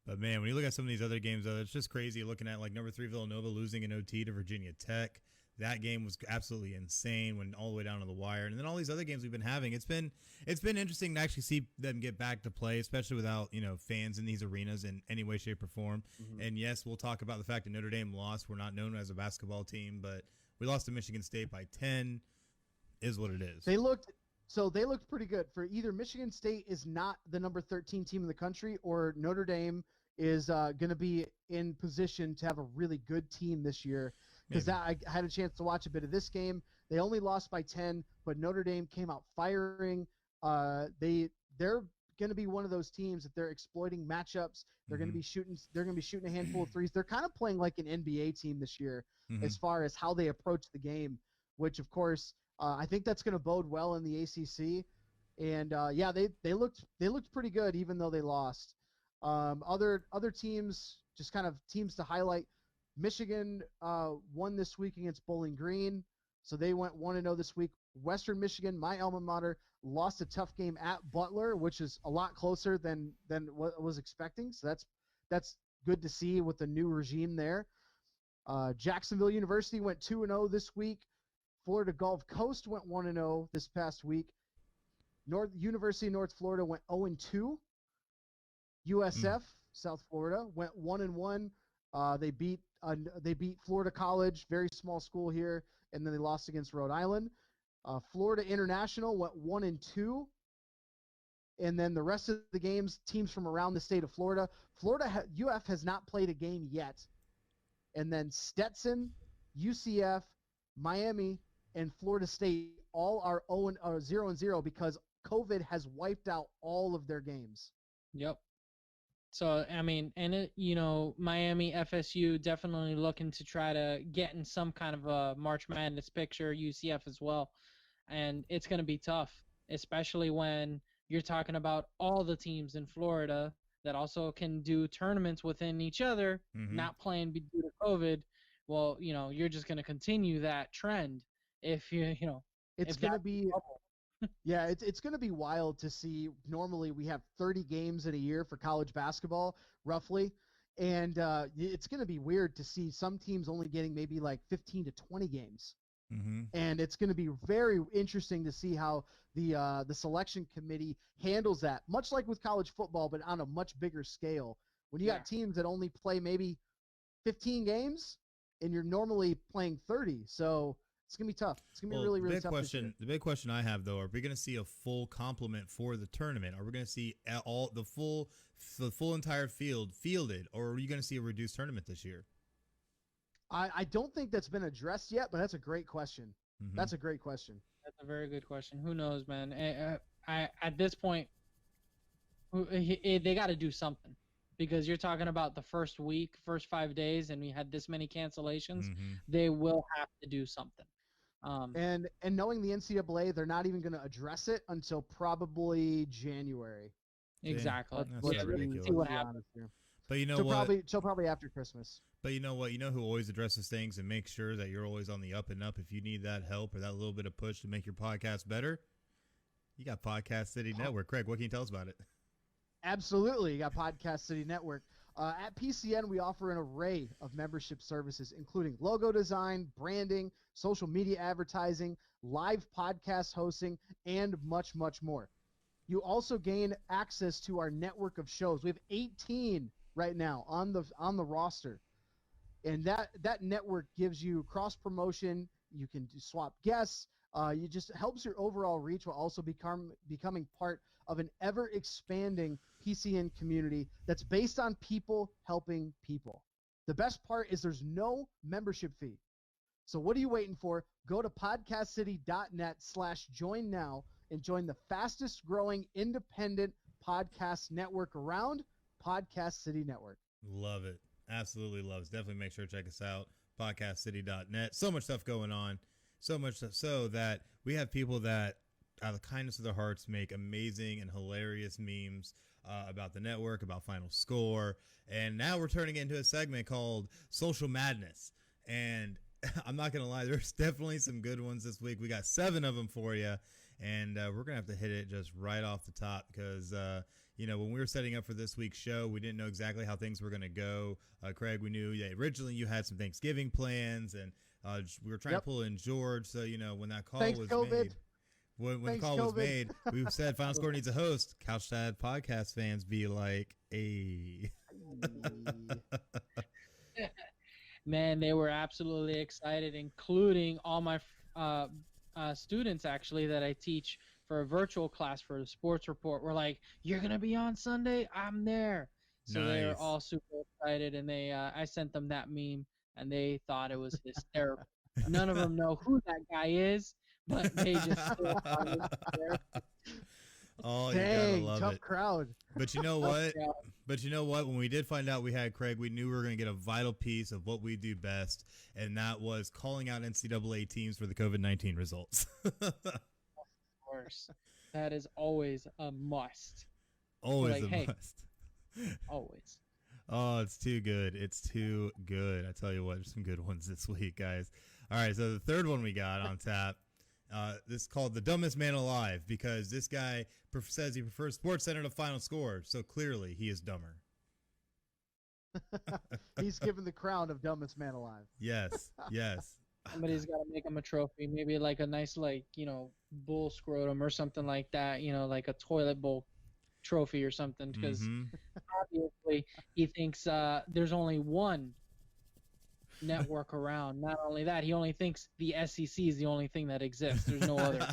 Speaker 3: But, man, when you look at some of these other games, though, it's just crazy looking at, like, number 3 Villanova losing in OT to Virginia Tech. That game was absolutely insane, went all the way down to the wire. And then all these other games we've been having, it's been interesting to actually see them get back to play, especially without, fans in these arenas in any way, shape, or form. And, yes, we'll talk about the fact that Notre Dame lost. We're not known as a basketball team, but we lost to Michigan State by 10 is what it is.
Speaker 4: They looked pretty good. For either Michigan State is not the number 13 team in the country, or Notre Dame is going to be in position to have a really good team this year. Because I had a chance to watch a bit of this game. They only lost by 10, but Notre Dame came out firing. They're going to be one of those teams that they're exploiting matchups. They're going to be shooting. They're going to be shooting a handful of threes. They're kind of playing like an NBA team this year as far as how they approach the game. Which, of course, I think that's going to bode well in the ACC. And they looked pretty good even though they lost. Other teams, just kind of teams to highlight. Michigan won this week against Bowling Green, so they went 1-0 this week. Western Michigan, my alma mater, lost a tough game at Butler, which is a lot closer than what I was expecting. So that's good to see with the new regime there. Jacksonville University went 2-0 this week. Florida Gulf Coast went 1-0 this past week. University of North Florida went 0-2. USF, South Florida, went 1-1. They beat Florida College, very small school here, and then they lost against Rhode Island. Florida International went 1-2, and then the rest of the games, teams from around the state of Florida. UF has not played a game yet, and then Stetson, UCF, Miami, and Florida State all are 0-0 because COVID has wiped out all of their games.
Speaker 5: Yep. So, I mean, and Miami, FSU definitely looking to try to get in some kind of a March Madness picture, UCF as well. And it's going to be tough, especially when you're talking about all the teams in Florida that also can do tournaments within each other, not playing due to COVID. Well, you're just going to continue that trend if
Speaker 4: it's going to be yeah, it's going to be wild to see. Normally we have 30 games in a year for college basketball, roughly. And it's going to be weird to see some teams only getting maybe like 15 to 20 games. And it's going to be very interesting to see how the selection committee handles that, much like with college football, but on a much bigger scale. When you got teams that only play maybe 15 games and you're normally playing 30. So it's going to be tough. It's going to be really, really tough.
Speaker 3: The big question I have, though, are we going to see a full complement for the tournament? Are we going to see all the full entire field fielded, or are you going to see a reduced tournament this year?
Speaker 4: I don't think that's been addressed yet, but that's a great question. That's a great question.
Speaker 5: That's a very good question. Who knows, man? At this point, they got to do something, because you're talking about the first 5 days, and we had this many cancellations. They will have to do something.
Speaker 4: And knowing the NCAA, they're not even going to address it until probably January.
Speaker 5: Exactly.
Speaker 3: That's ridiculous.
Speaker 5: See what happens.
Speaker 3: But you know
Speaker 4: Probably after Christmas.
Speaker 3: But you know what? You know who always addresses things and makes sure that you're always on the up and up. If you need that help or that little bit of push to make your podcast better, you got Podcast City Network. Craig, what can you tell us about it?
Speaker 4: Absolutely. You got Podcast City Network. At PCN, we offer an array of membership services, including logo design, branding, social media advertising, live podcast hosting, and much, much more. You also gain access to our network of shows. We have 18 right now on the roster. And that network gives you cross promotion. You can swap guests. You just helps your overall reach while also becoming part of an ever expanding PCN community that's based on people helping people. The best part is there's no membership fee. So what are you waiting for? Go to podcastcity.net/join now and join the fastest growing independent podcast network around, Podcast City Network.
Speaker 3: Love it. Absolutely love it. Definitely make sure to check us out, podcastcity.net. So much stuff going on. So much so that we have people that, out of the kindness of their hearts, make amazing and hilarious memes about the network, about Final Score. And now we're turning it into a segment called Social Madness. And I'm not going to lie, there's definitely some good ones this week. We got 7 of them for you. And we're going to have to hit it just right off the top because, when we were setting up for this week's show, we didn't know exactly how things were going to go. Craig, we knew that originally you had some Thanksgiving plans, and we were trying to pull in George. So, when that call was
Speaker 4: COVID.
Speaker 3: made, when the call was made, we said Final Score needs a host. Couch Dad podcast fans be like, hey.
Speaker 5: Man, they were absolutely excited, including all my students, actually, that I teach for a virtual class for the sports report. We're like, you're going to be on Sunday? I'm there. So
Speaker 3: Nice.
Speaker 5: they were all super excited, and I sent them that meme, and they thought it was hysterical. None of them know who that guy is, but they just still thought it was hysterical.
Speaker 3: Oh,
Speaker 4: Dang,
Speaker 3: you gotta love
Speaker 4: tough
Speaker 3: it.
Speaker 4: crowd.
Speaker 3: But you know what? When we did find out we had Craig, we knew we were going to get a vital piece of what we do best, and that was calling out NCAA teams for the COVID-19 results.
Speaker 5: Of course. That is always a must.
Speaker 3: Always
Speaker 5: Like,
Speaker 3: a
Speaker 5: hey.
Speaker 3: must.
Speaker 5: Always.
Speaker 3: Oh, it's too good. It's too good. I tell you what, there's some good ones this week, guys. All right, so the third one we got on tap, this is called The Dumbest Man Alive, because this guy says he prefers SportsCenter to Final Score, so clearly he is dumber.
Speaker 4: He's given the crown of dumbest man alive.
Speaker 3: Yes, yes.
Speaker 5: Somebody's got to make him a trophy, maybe like a nice, bull scrotum or something like that, like a toilet bowl trophy or something, because obviously he thinks there's only one network around. Not only that, he only thinks the SEC is the only thing that exists. There's no other.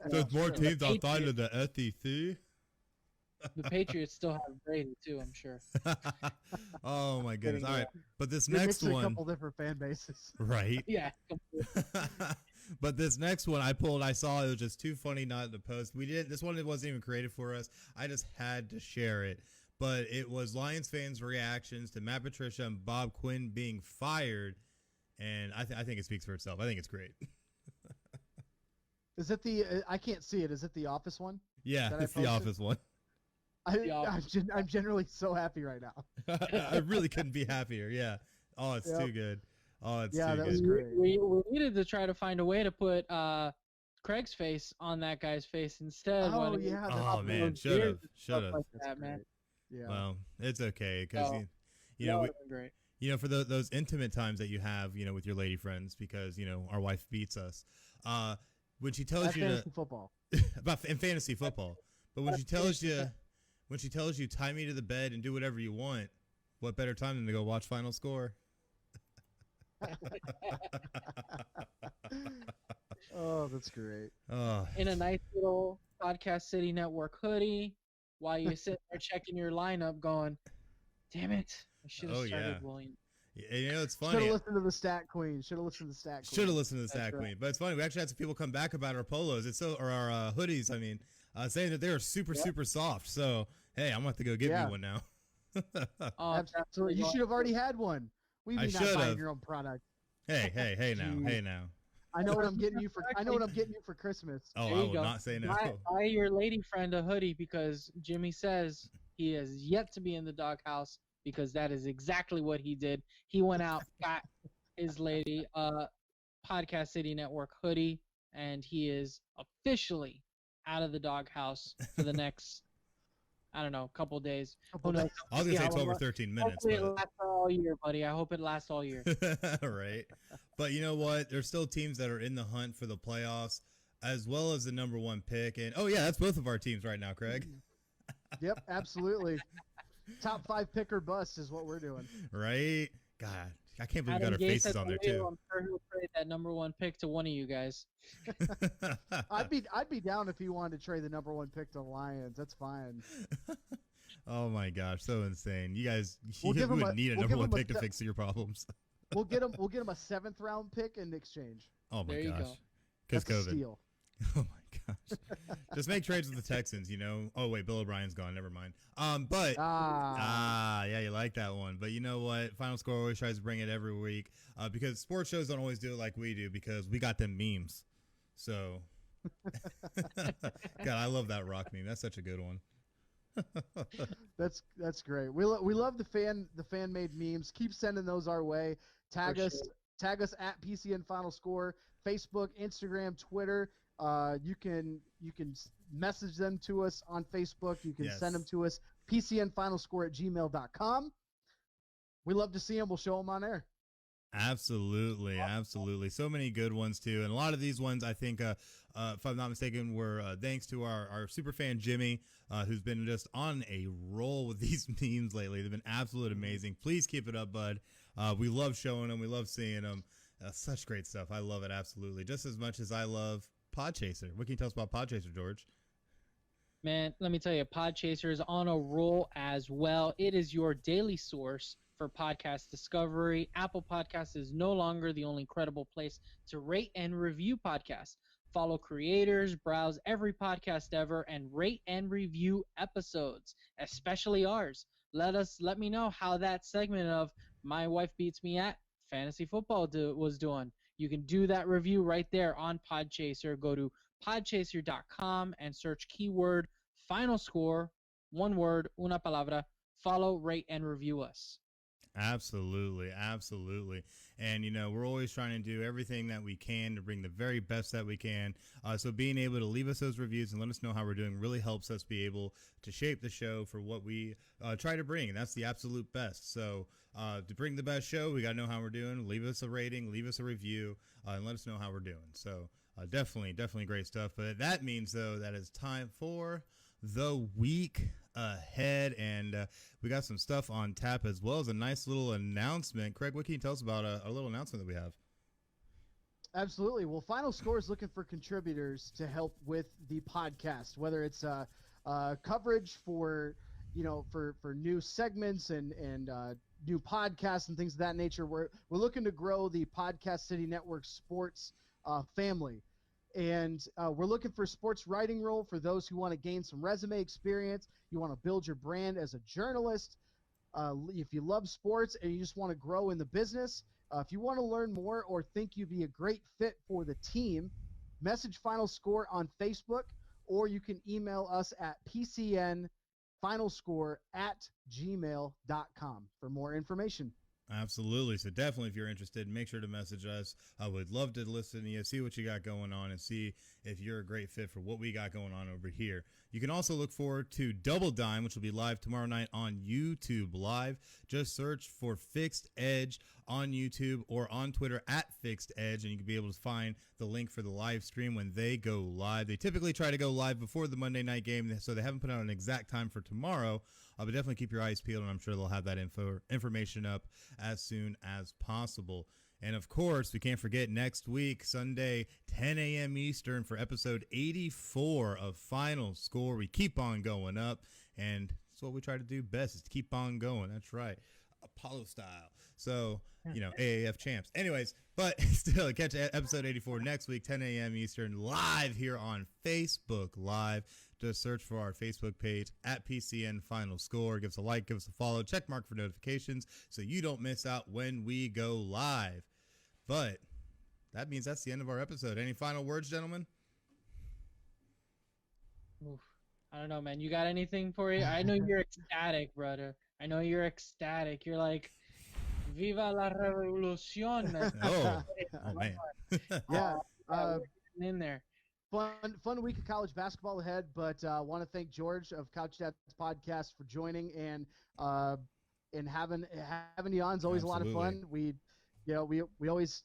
Speaker 3: There's more teams outside of the SEC.
Speaker 5: The Patriots still have Brady too, I'm sure.
Speaker 3: Oh my goodness! All right, but this
Speaker 4: They
Speaker 3: next
Speaker 4: mix a
Speaker 3: one,
Speaker 4: couple different fan bases.
Speaker 3: right?
Speaker 5: Yeah.
Speaker 3: But this next one I pulled, I saw it was just too funny not to post. This one wasn't even created for us. I just had to share it. But it was Lions fans' reactions to Matt Patricia and Bob Quinn being fired, and I think it speaks for itself. I think it's great.
Speaker 4: Is it the? I can't see it. Is it the Office one?
Speaker 3: Yeah, it's the Office one.
Speaker 4: I'm generally so happy right now.
Speaker 3: I really couldn't be happier. Yeah. Oh, it's too good. Oh, it's too
Speaker 4: that
Speaker 3: good.
Speaker 4: was great.
Speaker 5: We needed to try to find a way to put Craig's face on that guy's face instead.
Speaker 4: Oh yeah.
Speaker 3: Oh man, should have.
Speaker 5: Like that, man.
Speaker 4: Yeah.
Speaker 3: Well, it's okay because
Speaker 5: Great.
Speaker 3: for those intimate times that you have, with your lady friends, because our wife beats us. When she tells you
Speaker 4: fantasy football.
Speaker 3: in fantasy football, but when she tells you tie me to the bed and do whatever you want, what better time than to go watch Final Score?
Speaker 4: Oh, that's great.
Speaker 3: Oh.
Speaker 5: In a nice little Podcast City Network hoodie, while you sit there checking your lineup, going, "Damn it, I should have started William."
Speaker 3: Yeah, it's funny.
Speaker 4: Should have listened to the Stat Queen. Should have listened to the Stat Queen.
Speaker 3: Should have listened to the Stat
Speaker 5: right.
Speaker 3: Queen. But it's funny. We actually had some people come back about our polos. Or our hoodies. I mean, saying that they were super soft. So hey, I'm gonna have to go get me one now.
Speaker 4: Absolutely. You should have already had one. We be not buying your own product.
Speaker 3: Hey now.
Speaker 4: I know what I'm getting you for Christmas.
Speaker 3: Oh,
Speaker 5: There
Speaker 3: I
Speaker 5: you
Speaker 3: will
Speaker 5: go.
Speaker 3: not say no.
Speaker 5: Buy your lady friend a hoodie, because Jimmy says he has yet to be in the doghouse, because that is exactly what he did. He went out, got his lady Podcast City Network hoodie, and he is officially out of the doghouse for the next, I don't know, couple days. Who knows?
Speaker 3: I was gonna say it's over 13 minutes.
Speaker 5: Hopefully it lasts all year, buddy. I hope it lasts all year.
Speaker 3: Right. But you know what? There's still teams that are in the hunt for the playoffs. as well as the number 1 pick. And oh yeah, that's both of our teams right now, Craig.
Speaker 4: Yep, absolutely. Top 5 pick or bust is what we're doing.
Speaker 3: Right? God, I can't believe we
Speaker 5: Adam
Speaker 3: got our
Speaker 5: Gase
Speaker 3: faces
Speaker 5: at
Speaker 3: on there
Speaker 5: the wheel.
Speaker 3: too.
Speaker 5: I'm sure he'll trade that number 1 pick to one of you guys.
Speaker 4: I'd be down if he wanted to trade the number 1 pick to the Lions. That's fine.
Speaker 3: Oh my gosh, so insane! You guys,
Speaker 4: We'll
Speaker 3: you
Speaker 4: give him
Speaker 3: would need a
Speaker 4: we'll
Speaker 3: number
Speaker 4: give
Speaker 3: 1
Speaker 4: him a
Speaker 3: pick to
Speaker 4: se-
Speaker 3: fix your problems.
Speaker 4: We'll get him a 7th round pick in exchange.
Speaker 3: Oh my
Speaker 5: There you
Speaker 3: gosh,
Speaker 5: go.
Speaker 3: because
Speaker 4: That's a
Speaker 3: COVID.
Speaker 4: steal.
Speaker 3: Oh my gosh, just make trades with the Texans. Oh wait, Bill O'Brien's gone. Never mind. But yeah, you like that one. But you know what? Final Score always tries to bring it every week because sports shows don't always do it like we do because we got them memes. So, God, I love that rock meme. That's such a good one.
Speaker 4: That's great. We love the fan made memes. Keep sending those our way. Tag
Speaker 5: For
Speaker 4: us
Speaker 5: sure.
Speaker 4: tag us at PCN Final Score, Facebook, Instagram, Twitter. You can message them to us on Facebook. You can send them to us pcnfinalscore@gmail.com. We love to see them. We'll show them on air.
Speaker 3: Absolutely. So many good ones too, and a lot of these ones I think, if I'm not mistaken, were thanks to our super fan Jimmy, who's been just on a roll with these memes lately. They've been absolutely amazing. Please keep it up, bud. We love showing them. We love seeing them. Such great stuff. I love it absolutely, just as much as I love Podchaser. What can you tell us about Podchaser, George?
Speaker 5: Man, let me tell you, Podchaser is on a roll as well. It is your daily source for podcast discovery. Apple Podcasts is no longer the only credible place to rate and review podcasts. Follow creators, browse every podcast ever, and rate and review episodes, especially ours. Let me know how that segment of My Wife Beats Me at Fantasy Football was doing. You can do that review right there on Podchaser. Go to podchaser.com and search keyword Final Score, one word, una palabra. Follow, rate, and review us.
Speaker 3: Absolutely. And, we're always trying to do everything that we can to bring the very best that we can. So being able to leave us those reviews and let us know how we're doing really helps us be able to shape the show for what we try to bring. And that's the absolute best. So to bring the best show, we got to know how we're doing. Leave us a rating, leave us a review, and let us know how we're doing. So definitely great stuff. But that means, though, that it's time for the week ahead, and we got some stuff on tap as well as a nice little announcement. Craig, what can you tell us about a little announcement that we have?
Speaker 4: Absolutely. Well, Final Score is looking for contributors to help with the podcast, whether it's coverage for new segments and new podcasts and things of that nature. We're looking to grow the Podcast City Network sports family. And we're looking for a sports writing role for those who want to gain some resume experience. You want to build your brand as a journalist. If you love sports and you just want to grow in the business, if you want to learn more or think you'd be a great fit for the team, message Final Score on Facebook, or you can email us at pcnfinalscore@gmail.com for more information.
Speaker 3: Absolutely. So definitely, if you're interested, make sure to message us. I would love to listen to you, see what you got going on, and see if you're a great fit for what we got going on over here. You can also look forward to Double Dime, which will be live tomorrow night on YouTube Live. Just search for Fixed Edge on YouTube or on Twitter at Fixed Edge, and you can be able to find the link for the live stream when they go live. They typically try to go live before the Monday night game, so they haven't put out an exact time for tomorrow. But definitely keep your eyes peeled, and I'm sure they'll have that information up as soon as possible. And of course, we can't forget next week, Sunday, 10 a.m. Eastern, for episode 84 of Final Score. We keep on going up, and that's what we try to do best, is to keep on going. That's right, Apollo style. So, AAF champs. Anyways, but still, catch episode 84 next week, 10 a.m. Eastern, live here on Facebook Live. Just search for our Facebook page at PCN Final Score. Give us a like, give us a follow, check mark for notifications so you don't miss out when we go live. But that means that's the end of our episode. Any final words, gentlemen?
Speaker 5: Oof. I don't know, man. You got anything for you? I know you're ecstatic, brother. I know you're ecstatic. You're like, Viva la revolución.
Speaker 3: Oh man.
Speaker 4: Yeah.
Speaker 5: In there.
Speaker 4: Fun week of college basketball ahead, but I want to thank George of Couch Dad's podcast for joining and having you on is always
Speaker 3: Absolutely.
Speaker 4: a lot of fun. We always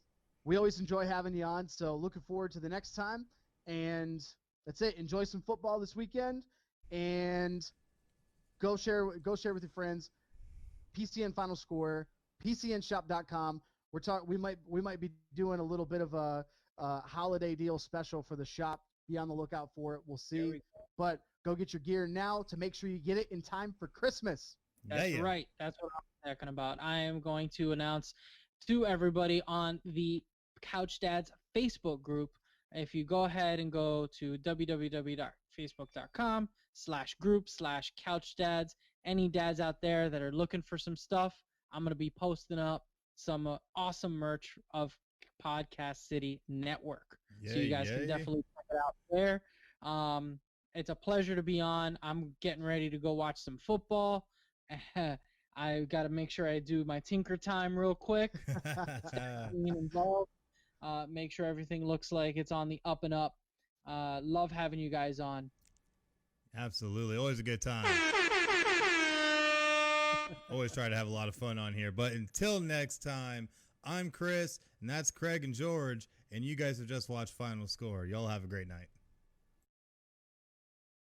Speaker 4: enjoy having you on. So looking forward to the next time. And that's it. Enjoy some football this weekend, and go share with your friends. PCN Final Score, PCNshop.com. We might be doing a little bit of a holiday deal special for the shop. Be on the lookout for it. We'll see. But go get your gear now to make sure you get it in time for Christmas.
Speaker 5: That's right. That's what I'm talking about. I am going to announce to everybody on the Couch Dads Facebook group. If you go ahead and go to www.facebook.com/group/couchdads, any dads out there that are looking for some stuff, I'm going to be posting up some awesome merch of Podcast City Network. So you guys can definitely check it out there. It's a pleasure to be on. I'm getting ready to go watch some football. I got to make sure I do my tinker time real quick. Being involved. Make sure everything looks like it's on the up and up. Love having you guys on.
Speaker 3: Absolutely. Always a good time. Always try to have a lot of fun on here. But until next time, I'm Chris, and that's Craig and George, and you guys have just watched Final Score. Y'all have a great night.